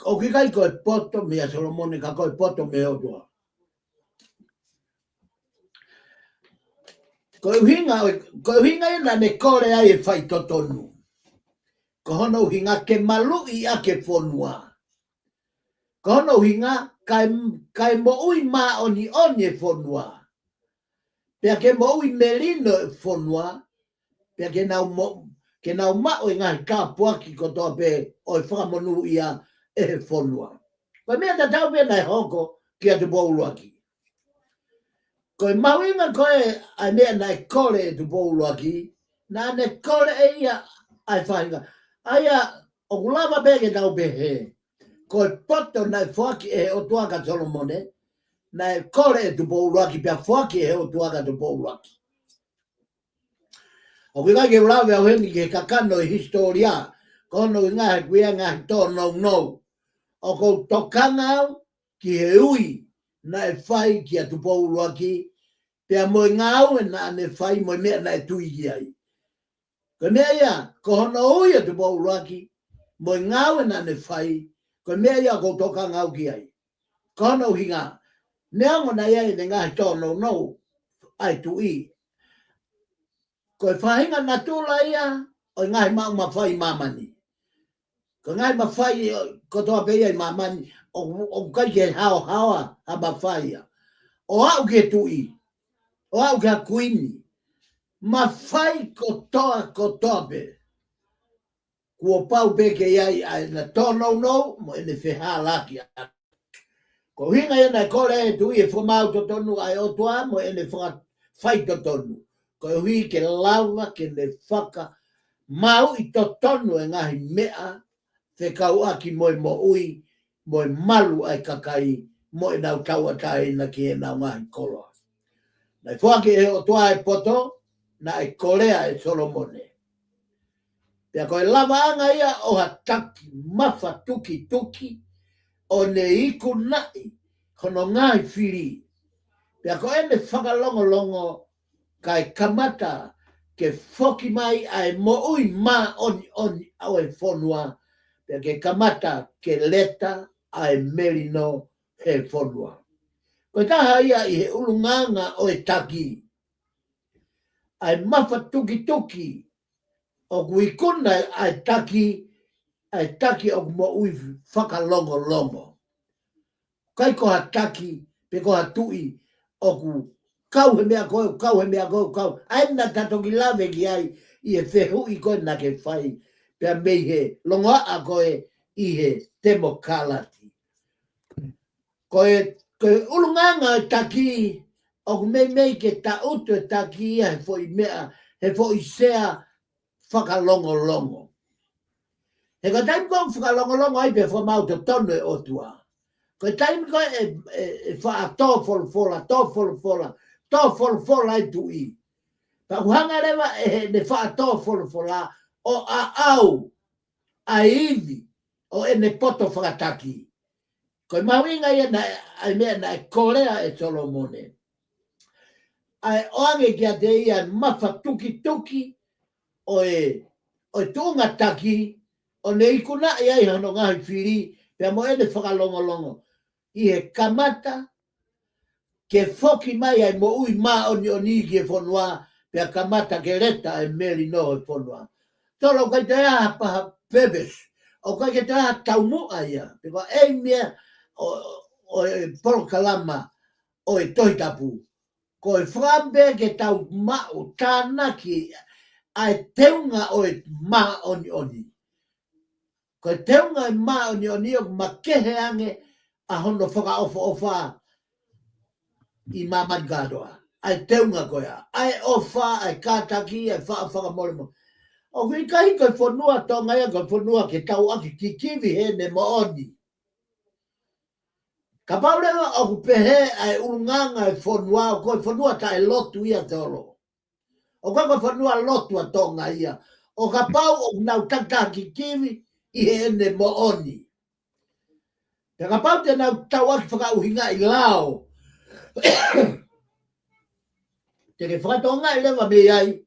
Speaker 2: o ki kai koe poto me a Solomone ka koe poto me otua. Koe uhinga ina ne kore ai e whai totonu. Ko hono uhinga ke malui a ke whonua. Ko hono uhinga kai mo ui ma oni e whonua. Pea ke mo ui melino e whonua. Pea ke nau ma o ngahi ka puaki ko toa pe o e whakamonu ia e he whonua. Koe mea ta tau pe nai hoko ki a te bouluaki. Koe mawinga koe ai mea nai kore e tu bouluaki, na ne kore e ia ai whainga. Aia, o kulava peke tau pehe, koe poto nai whaki e o tuaka Solomone, nai kore e tu bouluaki, pia whaki e o tuaka tu bouluaki. O kika ke ulawe au hengi ke kakano i historia, kono i ngahe kuia ngahe tō nou. O kou tokanga au ki he ui, na e whai ki a tupo ulua ki, pia mo ngau e na ne whai mo mea na e tui ki ai. Ko mea ia, ko hono ui a tupo ulua ki, mo ngau e na ne whai, ko mea ia ko toka ngau ki ai. Ko hono hinga, nea ngona ia e ngā tono no, ai tui. Ko e whahinga na tula ia, o ngai mau ma whai mamani. Ko ngai ma whai, ko toa pe ia i mamani, o kai ke hao hawa, ha ma whai ia. O au ke tui, o au ke kuini, ma whai ko toa pe. Kua pau pe ke iai ai na tono no, mo ene wheha laki. Ko hinga ia na kore e tui e whamau to tonu ai o toa, mo ene whai to tonu. Ko hui ke lawa ke ne whaka, mau i to tonu e ngahi mea, te kau aki moi mo ui, moi malu ai kakai, mo e nau tau atai na ki e nau ngahi koloa. Nai whaki e o toa e poto, na e korea e Solomone. Pea koe lava anga ia o ha taki mafa tuki, o ne iku nai, hono ngai whiri. Pea koe ne whakalongolongo, kai kamata, ke whoki mai ai mo ui ma oni au e whonua, pea ke kamata ke leta ai merino he whonua. Koe taha ia i he ulunganga o e taki, ai mafa tuki, o kuikuna ai taki o mo ui whakalongo. Kai ko ha taki, pe ko ha tui, o ku kau he mea koe, ai na tatoki lawe ki ai, i e whehu i koe na ke whai, pea mei he longa a koe i he demokalati. Koe ulunganga e taki, o ku mei ke ta utu e taki ia he fo i mea, he fo i sea whakalongo. He ka taimi koe whakalongo ai pe whamau te tonu e otua. Koe taimi koe e wha tō wholofola ai tui. Pa uhanga rewa e ne wha tō wholofola o a au, a iwi, o e ne poto whakataki. Koe mawinga ia ai mea na e korea e Solomone. Ai oange kia te ia mafa tuki, o e tūnga taki, o ne ikuna ia i hano ngahi whiri, pea mo ene whakalongo. I he kamata, ke whoki mai ai mo ui ma oni ki e whonua, pea kamata ke reta e meri no e whonua. Tolo kai te aha paha pebes, o kai te aha taumua ia, peko ei mea o e polokalama o e tohitapu. Ko e whambe ke tau mau tānaki ai teunga o e ma oni. Ko e teunga e ma oni o makehe ange a hono whaka i Mamadgadoa. Ai teunga koea. Ai ofa, ai kātaki, ai whaka moremo. O kui kahi koe whanua tonga ia koe whanua ke tau aki ki kiwi he ne mo oni. Ka paurewa o ku pehe ai urunganga e whanua, o koe whanua ta e lotu ia te oro. O koe whanua lotu a tonga ia. O ka pau o nau tata ki kiwi i he ne mo oni. Te ka pau te nau tau aki whakauhinga i lao. Te ke whakatonga i lewa me ai.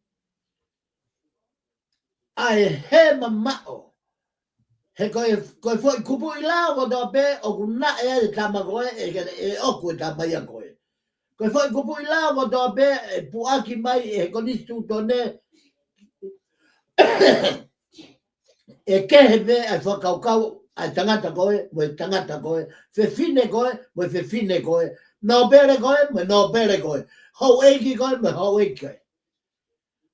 Speaker 2: Ai he mamao. He koe fwoi kupu i lao ko toa pe o kuna e tama koe e oku e tama ia koe. Koe fwoi kupu i lao ko toa pe e puaki mai e konistu tone e kehe pe ai whakaukau ai tangata koe, mo e tangata koe, whewhine koe, mo e whewhine koe, no bere koe, mo no bere koe, hou eiki koe, mo hou eiki koe.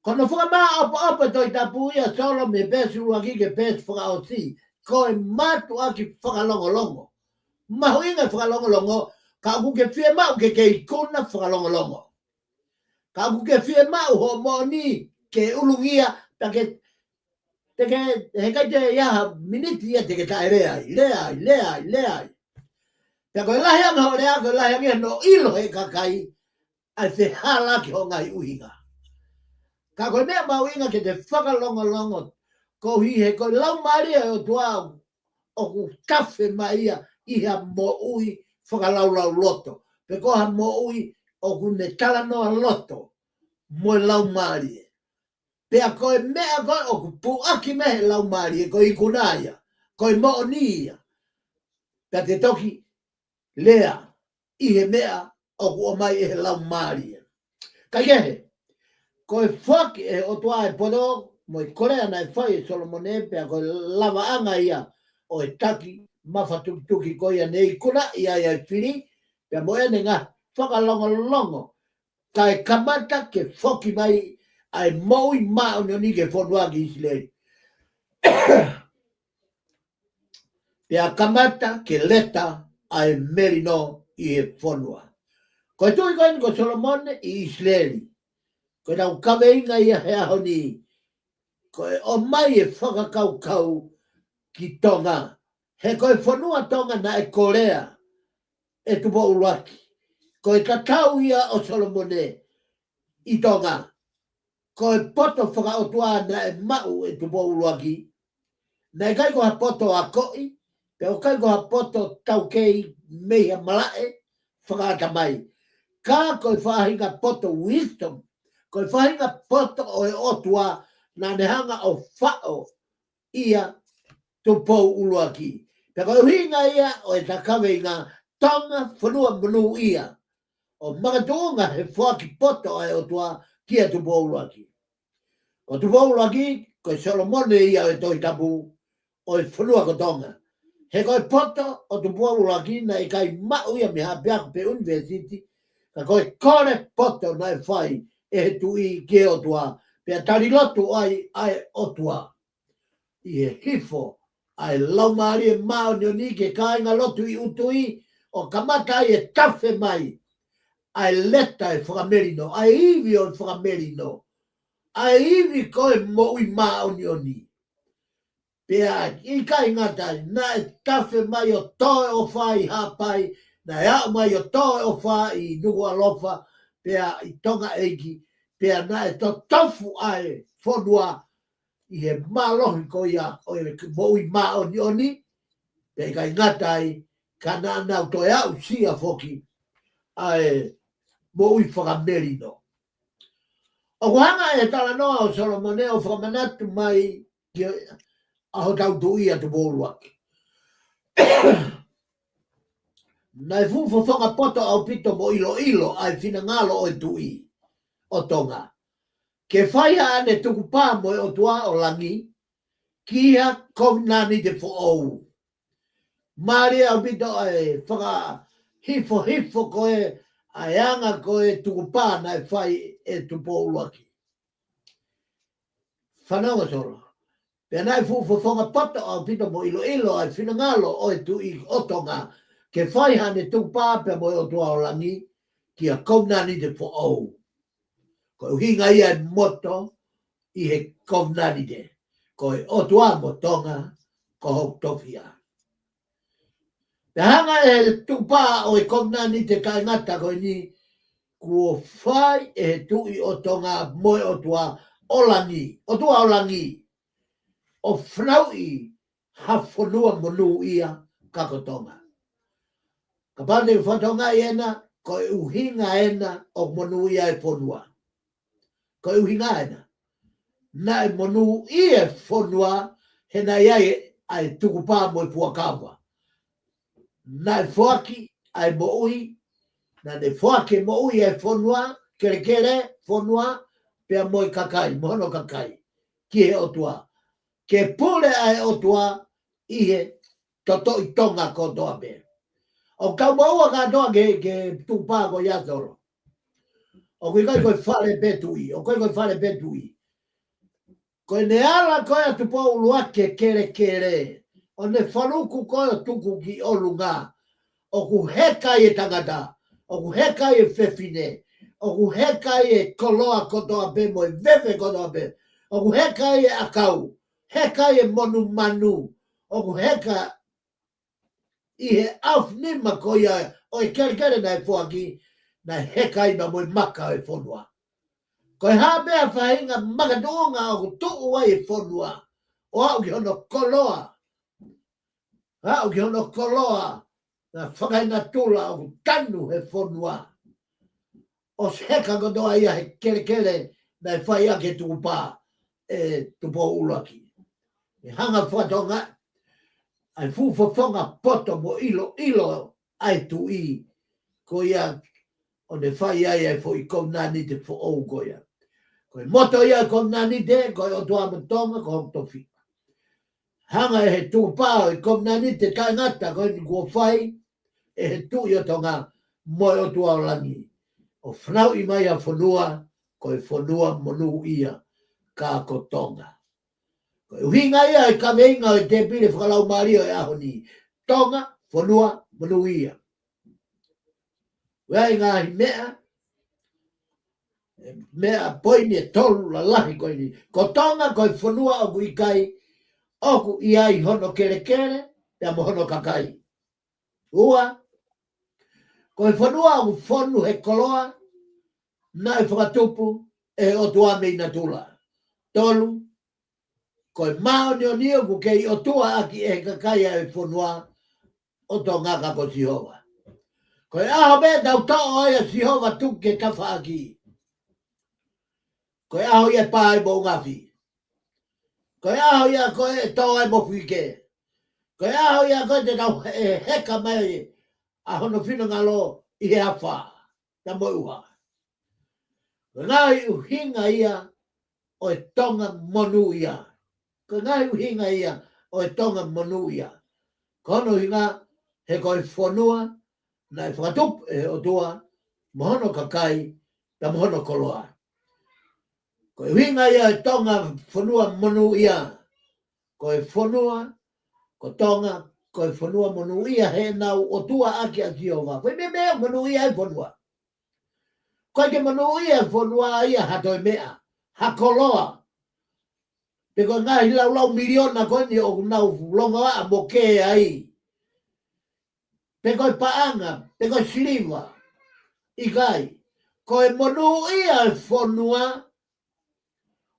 Speaker 2: Kono whakamaa apa toi tapu ia solo me pesu ruaki ke pesu whakaoti, koe matu aki whakalongolongo. Mahu inga whakalongolongo, ka aku ke whia mau ke ikuna whakalongolongo. Ka aku ke whia mau ho moni ke ulungia, take he kai te iaha miniti ia te ke tae leai. Pea koe lahi anga ho rea, koe lahi anga no ilo he kakai, ai te hala ki ho ngai uhinga. Ka koe mea mau inga ke te whakalongolongo, ko hi he koe lau maria o tua o ku tafe mai ia, iha mo ui whakalau loto. pe ko ha mo ui o kune tala no a loto mo lau mari pe a koe mea koe o ku pu aki mehe lau mari ko i kunaya ko i mo nia pe te toki lea i he mea o ku o mai e lau mari ka kehe ko e fuaki e o tua e podo mo i korea na e whai Solomone pe a koe lava anga ia o e taki mawhatuki ko ia nei kuna ia ia whiri pe a mo ene ngā whakalongo ka e kamata ke whoki mai ai moi mao ni ke whonua ki Israeli. Pe a kamata ke leta ai merino i e whonua. Ko e tui koe ko Solomone i Israeli. Ko e tau kaweinga ia he aho ni. Ko e o mai e whakakau ki Tonga. He ko e whonua Tonga na e Korea e tupo uruaki. Ko e tatau ia o Solomone i Tonga. Ko e poto whakaotua na e mau e tupo uruaki. Na e kai ko ha poto a koi. Pe o kai ko ha poto tau kei meia malae whakaata mai. Ka ko e whahinga poto wisdom. Ko e whahinga poto o e otua na nehanga o whao ia tupo uruaki. Pe ko e hinga ia o e takawe ngā Tonga whanua manu ia. O magatonga he whaki poto ai o tua kia tupo uruaki. O tupo uruaki, ko e Solomone ia e toi tapu o e whanua ko Tonga. He koe poto o tupo uruaki na i kai mau ia me hapeako pe university, ka koe kore poto na e whai e he tui ke o tua, pe a tarilotu ai o tua. I he hifo ai laumari e mao ni ke kāinga lotu i utui, o kamata ai e tafe mai, ai leta e whakamerino, ai iwi o whakamerino, ai iwi koe mo i mao ni. Pea i kai ngatai, na e tafe mai o toe o whai hapai, na e au mai o toe o whai i nuku alofa, pea i Tonga eiki, pea na e to tofu ai whonua i he malohi ko ia o e mo i mao ni, pea i kai ngatai, ka na nau toe au sia foki, ai mo i whakamerino. O kuhanga e tala noa o Solomone o whakamanatu mai ki aho tau tui a te bōruaki. Nai fufo whanga poto au pito mo ilo ai whina ngalo o e tui o Tonga. Ke whaiha ane tuku pā mo o tua o langi, kia kovinani te whoou. Māri au pito ai whaka hifo koe ai anga koe tuku pā nai whai e tu bōruaki. Whanau solo. Pea nai fufo whanga poto au pito mo ilo ai whina ngalo o e tui o Tonga. Ke whaiha ne tupā pe mo o tua o langi, kia kovinani te whoou. Ko hinga ia moto i he kovinani te. Ko o tua mo Tonga, ko hok tofia. Pe hanga e tupā o e kovinani te kai ngata ko ni, kua whai e tui o Tonga mo o tua o langi, o tua o langi. O whanau i hawhanua monu ia kakotonga. Ka pāne whatonga i ena, ko e uhinga ena o monu ia e whanua. Ko e uhinga ena. Na e monu i e whanua, he na iai ai tukupā mo i puakawa. Na e whaki ai mo ui, na ne whaki mo ui e whanua, kere whanua, pia mo i kakai, mohono kakai, ki he otua. Ke pule ai otua, i he toto i Tonga ko toa pe. O kau maua ka toa ke tupā ko iatoro. O kui kai koe whare petui, o kai koe whare petui. Koe ne ala koe a tupo uluake kere. O ne whanuku koe o tuku ki olunga. O ku heka i e tangata. O ku heka i e whewhine. O ku heka i e koloa kotoa pe mo e vewe kotoa pe. O ku heka i e akau. Heka i e monu manu. O ku heka i he aufnima ko ia o e kere na e fuaki na heka i ma mo e maka e whanua. Ko e hapea whahinga makatonga o ku tuu ai e whanua. O au ki hono koloa. Au ki hono koloa na whakaina tula o tanu he whonua. O seka kodoa ia he kere na e whai ake tupā e tupo ulaki. E hanga whatonga, ai fuwhawhonga poto mo ilo ai tu I ko ia o ne whai ai ai fo I kounani te fo ou ko ia. Ko moto ia kounani te, ko o tua matonga ko hok tofi. Hanga e he tupā o kounani te kaingata ko ni kua whai e he tu I o tonga mo o tua o langi. O whanau I mai a whanua, ko e whanua monu ia ka ko tonga. Ko e uhinga ia e kameinga o te pile whakalau mario e aho ni tonga, whanua, monu ia. Wai ngā hi mea poini e tolu la lahi ko ni. Ko tonga ko e whanua o kui kai, oku I ai hono kere pia mo hono kakai. Ua, ko e whanua o whonu he koloa, na e whakatupu e o tua mei na tula. Tolu, ko e mao ni o nio ku kei o tua aki e kakai e whanua o to ngaka ko Sihova. Ko e aho me tau tau oia Sihova tuke kafa aki. Ko e aho ia pae mo ngafi. Ko e aho ia ko e tau ai mo whike. Ko e aho ia ko te tau heka mai a hono whino ngalo I he awha. Ta mo uha. Ko ngai uhinga ia o e tonga monu ia. Ko ngai uhinga ia o e tonga monu ia. Kono hinga he ko e whanua na e whakatup e o tua mohono kakai ta mohono koloa. Ko e uhinga ia e tonga whanua monu ia. Ko e whanua, ko tonga, ko e whanua monu ia he nau o tua aki a Sihova. Koe me mea monu ia e whanua. Koe ke monu ia e whanua ia hatoi mea. Hakoloa. Peko ngahi lau miliona koe ni o nau longa a moke ai. Peko e paanga, peko e siliva. Ikai. Ko e monu ia e whanua.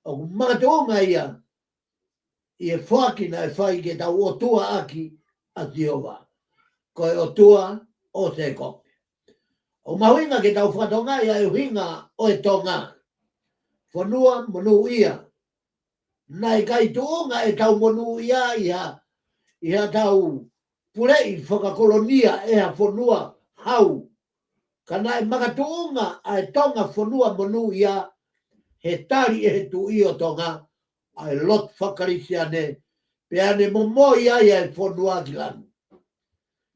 Speaker 2: O makatonga ia. I e whaki na e whai ke tau o tua aki a Sihova. Ko e o tua o se kope. O mahuinga ke tau whatonga ia e huinga o e tonga. Whanua monu ia. Nai kai tuunga e tau monu ia iha tau purei whakakolonia e ha whanua hau. Kana e makatuunga a e tonga whanua monu ia he tari e he tu I o tonga a e lot whakarisia ne pe ane momoi ai e whanua ki lanu.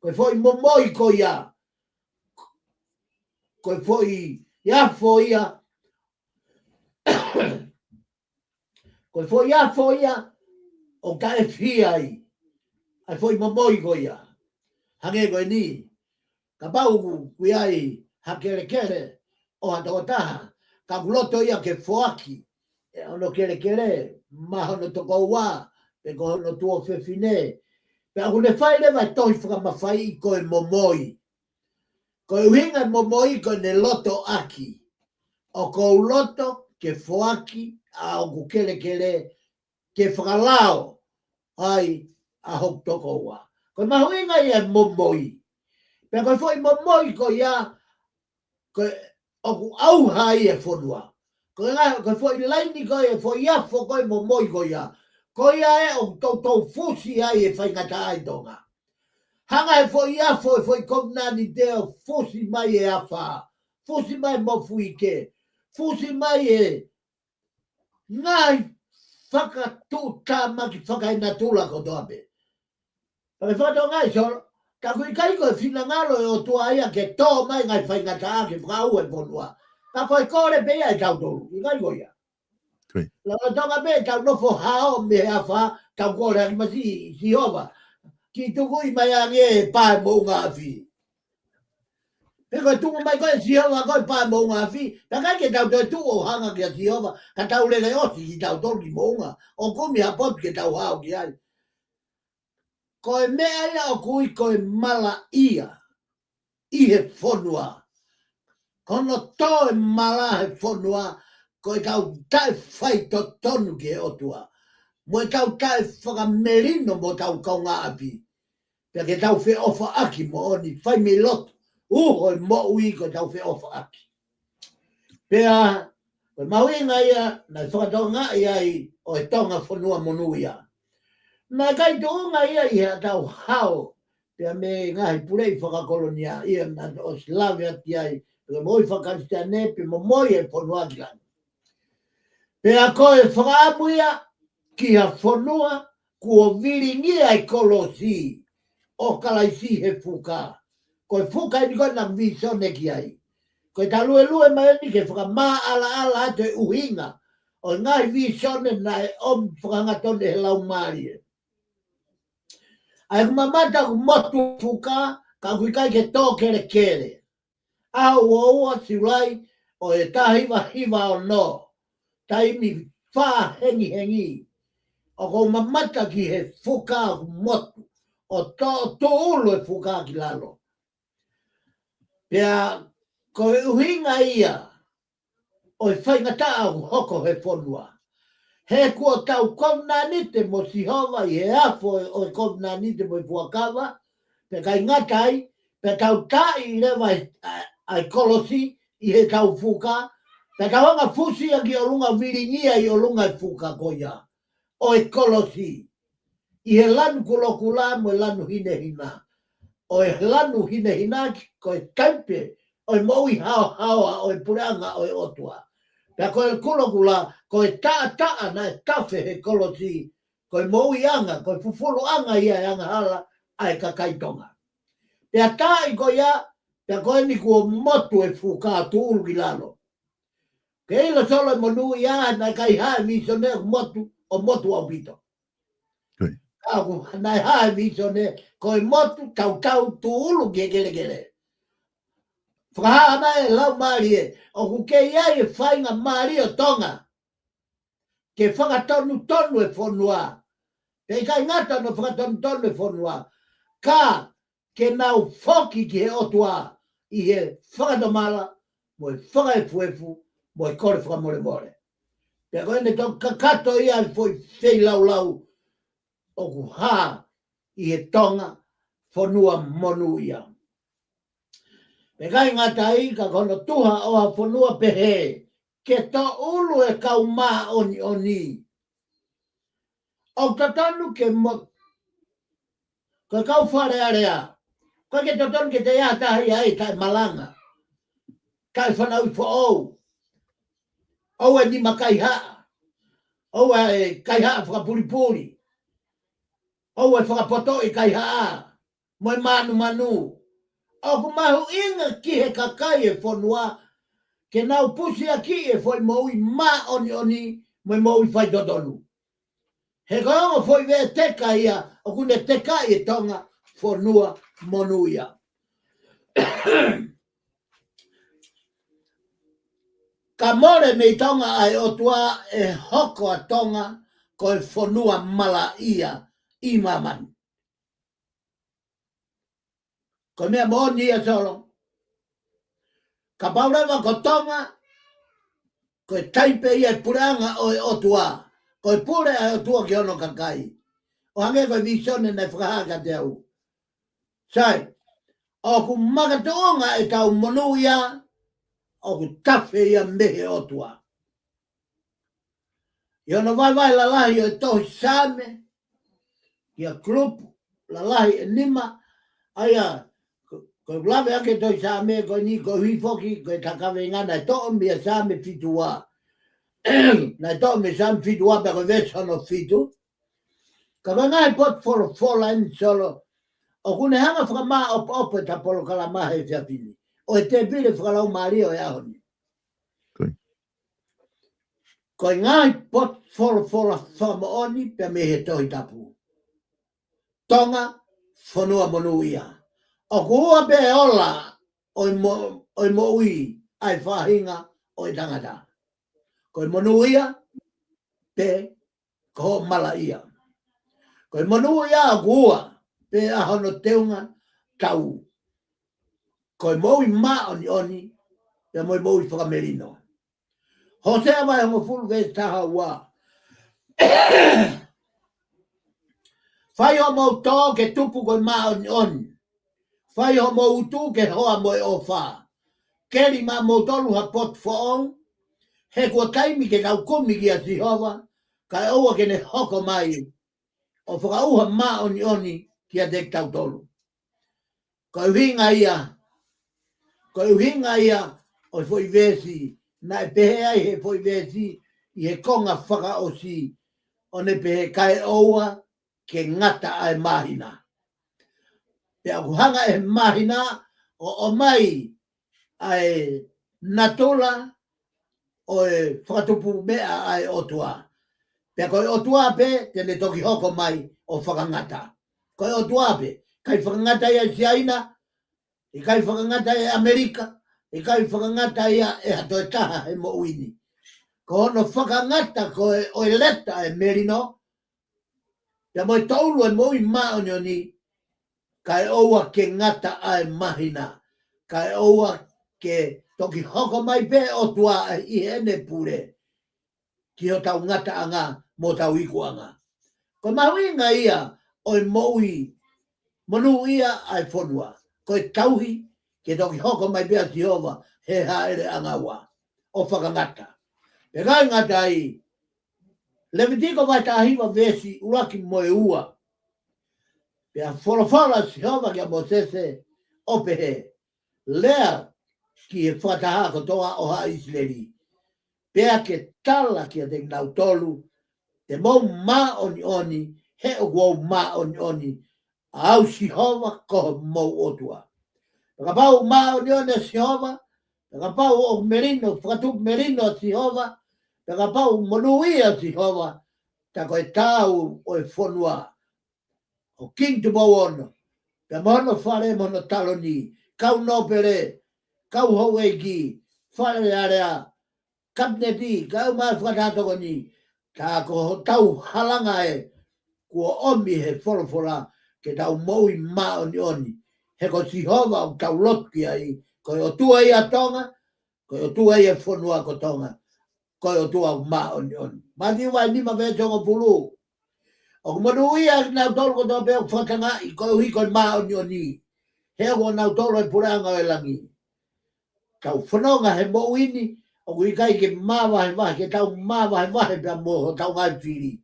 Speaker 2: Koe foi momoi ko ia. Koe foi iafo ia. Koe foi iafo ia o ka e fia ai. Ai foi momoi ko ia. Hange koe ni. Ka pau kui ai ha kere o hatokotaha. Ka kuloto ia ke foaki. E ono kere mahono toko ua. Pe ko ono tuo fefine. Pe aku le whai le vai tohi whakamawhai I koe momoi. Koe uhinga momoi koe ne loto aki. O kou loto ke foaki a o ku kere ke whakalao ai a hok toko ua. Koe mahuinga ia momoi. Pea koe foi momoi ko ia koe o ku auha ia whanua. Koe foi laini koe foi iafo koe momoi ko ia. Ko ia e o tau fusi ai e whaingata ai tonga. Hanga e foi iafo e foi komnani deo fusi mai e awha. Fusi mai mo fuike. Fusi mai e ngai whakatū maki whakaina tula ko toape. Pake whakato ngai so, ka kui kai koe whina ngalo e o tua ia ke tō mai ngai whaingata ake whakau e ponua. Ka koe kore pe ia e tau tolu, I ngai koe ia. La tonga me tau nofo hao me awha, tau kore aki masi Sihova. Ki tuku I mai ange pae mo ngā whi. Pe koe tuku mai koe Sihova koe pae mo ngā whi. Ta kai ke tau toi tu o hanga ki a Sihova, ka tau lele osi ki tau tolu ki mo ngā. O kumi hapot ke tau hao ki ai. Koe mea ia o kui koe mala ia. I he whanua. Kono tō e mala he whanua. Koe tau tae whai to tonu ki he otua. Mo e tau tae whakamerino mo tau kaunga api. Pea ke tau whi ofa aki mo oni, whai me loto. Uho mo ui ko tau whi ofa aki. Pea, koe mawinga ia, na whakatonga ia i o e tonga whanua monu ia. Nā kai toonga ia i ha tau hao, pea me ngahi purei whakakolonia ia na o Slavia ti ai, pea moi whakaristia nepe mo moi e whanua ki lana. Pea koe whakaamu ia, ki ha whanua, kua viringia i kolosi, o kalaisi he fuka. Koe fuka ni koe na visone ki ai. Koe talue lue mai ni ke whakamaa ala ate uhinga, o ngai visone na e om whakangatone he lau maari. Ai kumamata ku motu fuka, ka kui ke tō kere kere. Au o ua siulai, o e tahiwa hiwa o no. Taimi wha hengi. O ko mamata ki he fuka ku motu. O tō ulu e fuka ki lalo. Pea, ko e uhinga ia, o e whaingata au hoko he whanua. He kua tau komnanite mo sihova i he afo o komnanite mo i puakawa, pe kai ngatai, pe tau tai lewa ai kolosi i he tau fuka, pe tau anga fusi a ki o lunga viringia i o lunga i fuka koia, o e kolosi. I he lanu kulokula mo e lanu hine hina. O e lanu hine hina ko e taipe, o e moui hawa, o e pureanga, o e otua. Pea ko e kulokula, ko e taa na e tafe he kolosi, ko e moui anga, ko e fufulu anga ia e anga hala, ai ka kaitonga. Pea tai ko ia, pea ko e ni kua motu e fuka tu ulu ki lalo. Ke ila solo e monu ia, na kai hae misone motu, o motu au pito. Aku nai hae misone, ko e motu tau tu ulu ke gere. Whaha mai e lau maari e, o ku ke ia e whainga maari o tonga. Ke whakatonu tonu e whanua. Ke kai ngata no whakatonu e whanua. Ka ke nau whoki ki he otua i he whakatomala, mo e whakaefuefu, mo e kore whakamore. Pea koe ne tau kakato ia i fwoi whei lau, o ku ha i he tonga whanua monu ia. Me kai ngata i ka kono tuha o a whanua pehe, ke to ulu e kau maa oni. O tatanu ke mo, ko kau whare area, ko ke tatanu ke te ia tahi ai kai malanga, kai whanau i whaou, o e ni makai haa, o e kai haa whakapuripuri, o e whakapoto i kai haa, mo e manu. O ku mahu inga ki he kakai e whanua, ke nau pusi a ki e whoi moui ma oni, mo e moui whai dodonu. He koonga whoi vea teka ia, o kune teka i tonga whanua monu ia. Ka more me tonga ai o tua e hoko a tonga ko e whanua mala ia i mamanu. Ko mea moni ia solo. Ka paurewa ko tonga, ko e taipe ia e pureanga o e otua. Ko e pure a otua ki ono kakai. O hange ko e visone na whakahaka te au. Sai, o ku makatoonga e tau monu ia, o ku tafe ia mehe otua. I ono vai la lahi o e tohi same, ia klupu, la lahi e nima, aia, ko lave ake toi same, ko ni ko hifoki, ko takawe ngana e toa mia same fitua. Na toa me same fitua, pe ko vesono fitu. Ka ngai pot fola in solo, o kune hanga whakamaa opo e tapolo kalamaha e whiapini. O e te pile whakalau maari o e ahoni. Ko ngai pot fola whamaoni, pe me he tohi tapu. Tonga, whanua monu ia. O kua be ola o i mo ui ai whahinga o i tangata. Ko i monu ia, pe ko mala ia. Ko i monu ia o kua, pe ahono teunga tau. Ko i mo ui ma oni, pe mo i mo ui whakamerino. Hosea mai hongo fulu vei taha ua. Fai o mo to ke tupu ko ma on. Fai o mo utu ke hoa mo o fa. Keri ma mo tolu ha pot fo on. He kua taimi ke kau kumi ki a Jehova. Kai oa ke ne hoko mai. O whakauha ma oni ki a dek tau tolu. Kai uhinga ia. Kai uhinga ia. O foi vesi. Na e pehe ai he foi vesi. I he konga whaka o si. O ne pehe kai oa. Ke ngata ai mahina. Pe aku hanga e mahina. O mai. Ai natola. O e whakatupu mea ai otua. Pe koe otua pe. Te ne toki hoko mai. O whakangata. Koe otua pe. Kai whakangata ia Siaina. I kai whakangata ia Amerika. I kai whakangata ia e hato e taha he mo uini. Ko ono whakangata ko e o leta e merino. Ia mo e taulu e mo i maonyo ni. Kai oua ke ngata ai mahina. Kai oua ke toki hoko mai pe o tua i ene pure. Ki o tau ngata anga mo tau iku anga. Ko mahuinga ia o i mo i monu ia ai whonua. Ko e tauhi ke toki hoko mai pe a Jehova he haere anga wa. O whakangata. E kai ngata ai. Levitiko vai tahiwa vesi uraki mo e ua. Pea wholawhala Jehova kia Mosese opehe. Lea ki e whataha kotoa o ha Israeli. Pea ke tala ki a te nau tolu. Te mou ma oni oni. He o wau ma oni oni. Au Jehova ko mou otua. Pagapau ma oni oni Jehova. Pagapau o merino. Whakatup merino Jehova. Pagapau monuia Jehova. Ta koe tau o e whonua. O king to bo ono. Pe mono whare mono taloni. Kau nopere. Kau hauegi. Whare area. Kapneti. Kau mai whakatoko ni. Ta ko tau halanga e. Kua omi he wholawhola. Ke tau moui ma oni oni. He ko Jehova o tau lotki ai. Ko o tua ia tonga. Ko o tua ia whonua ko tonga. Ko o tua ma oni oni. Mati wai nima vea tonga pulu. O manu ia na tolo ko to pe whatanga I ko hi ko ma oni oni. He o na tolo e puranga e langi. Tau whanonga he mo ini. O kui kai ke mawa he wahe. Ke tau mawa he wahe pe mo ho tau ngai whiri.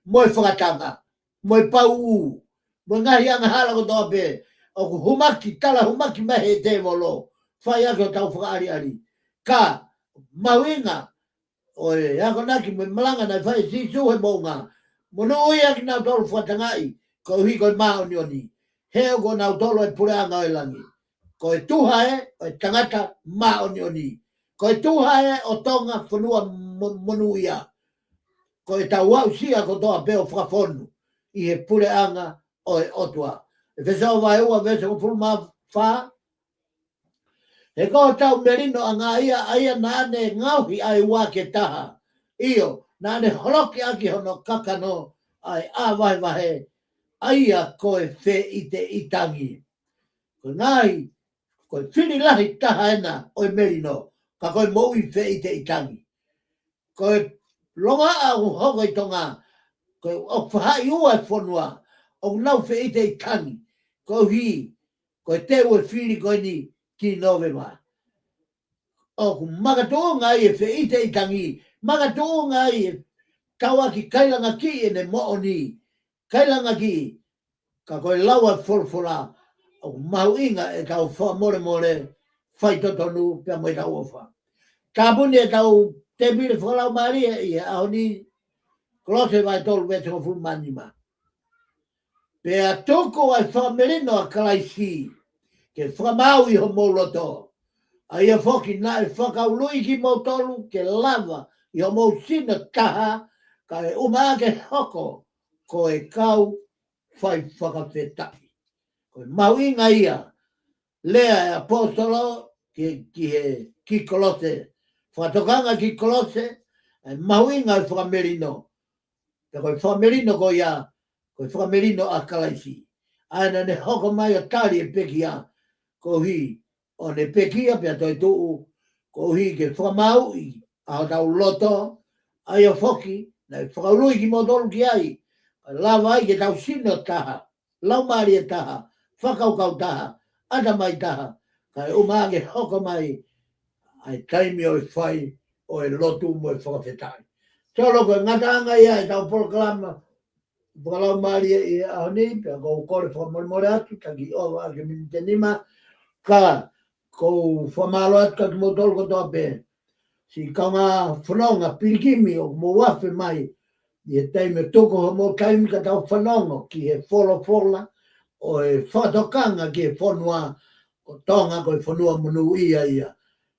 Speaker 2: Mo e whakatanga. Mo e pau u. Mo e ngahi anga hala ko to pe. O ku humaki tala humaki mehe te volo. Whai ake o tau whakaari ari. Ka mawinga. O e ako naki mo malanga na whai sisu he mo ngā. Mono ia ki nau tolo whatangai, ko hi ko mao ni oni. Heo ko nau tolo e pureanga o langi. Ko e tuha e, o e tangata mao ni oni. Ko e tuha e o tonga whanua monu ia. Ko e tau wau sia ko toa peo whakafonu. I he pureanga o e otua. E whesau vai ua vese ko fulma wha. He ko tau merino a ngā ia, aia nāne ngauhi ai wā ke taha. Io. Nā ne holoki aki hono kakano ai āwahe wahe aia koe whe I te itangi. Ko ngai, koe whini lahi taha ena oi merino, ka koe moui whe I te itangi. Koe longa au hoko I tonga, koe o whahai ua e whonua, o nau whe I te itangi, koe hi, koe te ue whini koe ni ki novema. O ku magatonga I e whe I te itangi, magatonga I e tawa ki kailanga ki e ne mooni. Kailanga ki, ka koe laua wholawhola, o mahu inga e tau wha more more, whai totonu, pia moi tau ofa. Tāpuni e tau te pire whalau maria I e ahoni, klose vai tolu vete o fulmanima. Pea toko ai whamerino a kalaisi, ke whamau I ho moloto. A ia whoki na e whakaului ki mo tolu, ke lava, I ho mo sina taha, ka e umake hoko, ko e kau whai whakawhetaki. Ko e mauinga ia, lea e apostolo ki kolose. Whatokanga ki kolose, e mauinga e whakamerino. Te koe whakamerino ko ia, ko e whakamerino a kalaisi. Aina ne hoko mai o tali e pekia, ko hi, o ne pekia pia toi tuu, ko hi ke whakamau I, a tau loto, ai o whoki, nei whakaului ki mo tolu ki ai, La vai ke tau sino taha. Lau mari taha. Whakaukau taha. Ana mai taha. Kai umage hoko mai. Ai taimi o whai o e lotu mo e whakawhetai. Tolo koe ngatanga ia e tau proklama. Walau mari e ahoni. Pea kou kore whakamoremore atu. Taki o ake minitenima. Ka kou whamalo atu kaki mo tolo kotoa pe. Si kaunga whanonga pirikimi o mo wafe mai. I e teime toko mo taimi ka tau whanongo ki he fola o e whatokanga ki e whanua o tonga ko e whanua munu ia.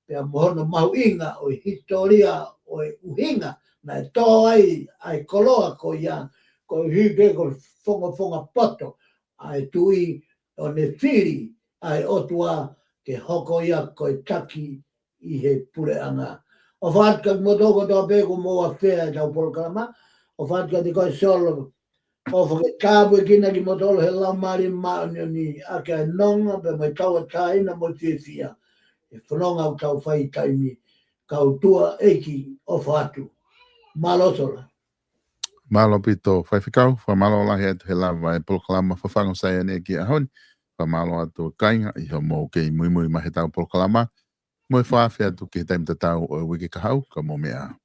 Speaker 2: Pea mohono mahu inga o e historia o e uhinga na e tō ai koloa ko ia ko hige ko whonga poto ai tui o ne whiri ai otua ke hoko ia ko e taki i he pureanga. O whaatka motoko tō pēko mo a whea e tau polokarama o whaatka te koe solo o whaketabu e kina ki motolo he lau mari maonio ni ake ai nonga pe mai tau a taina mo whiwhia e whanonga au tau whai taimi kau tua eiki o whaatu. Malotola.
Speaker 1: Malo pito whaiwhikau, whamalo lahi atu he lawa e polokalama whawhango sai ane ki ahoni. Whamalo atu kainga i ho mō kei mui mahe tau polokalama. Mo e whawhia atu ki he taimta tau o wiki kahau ka mō mea.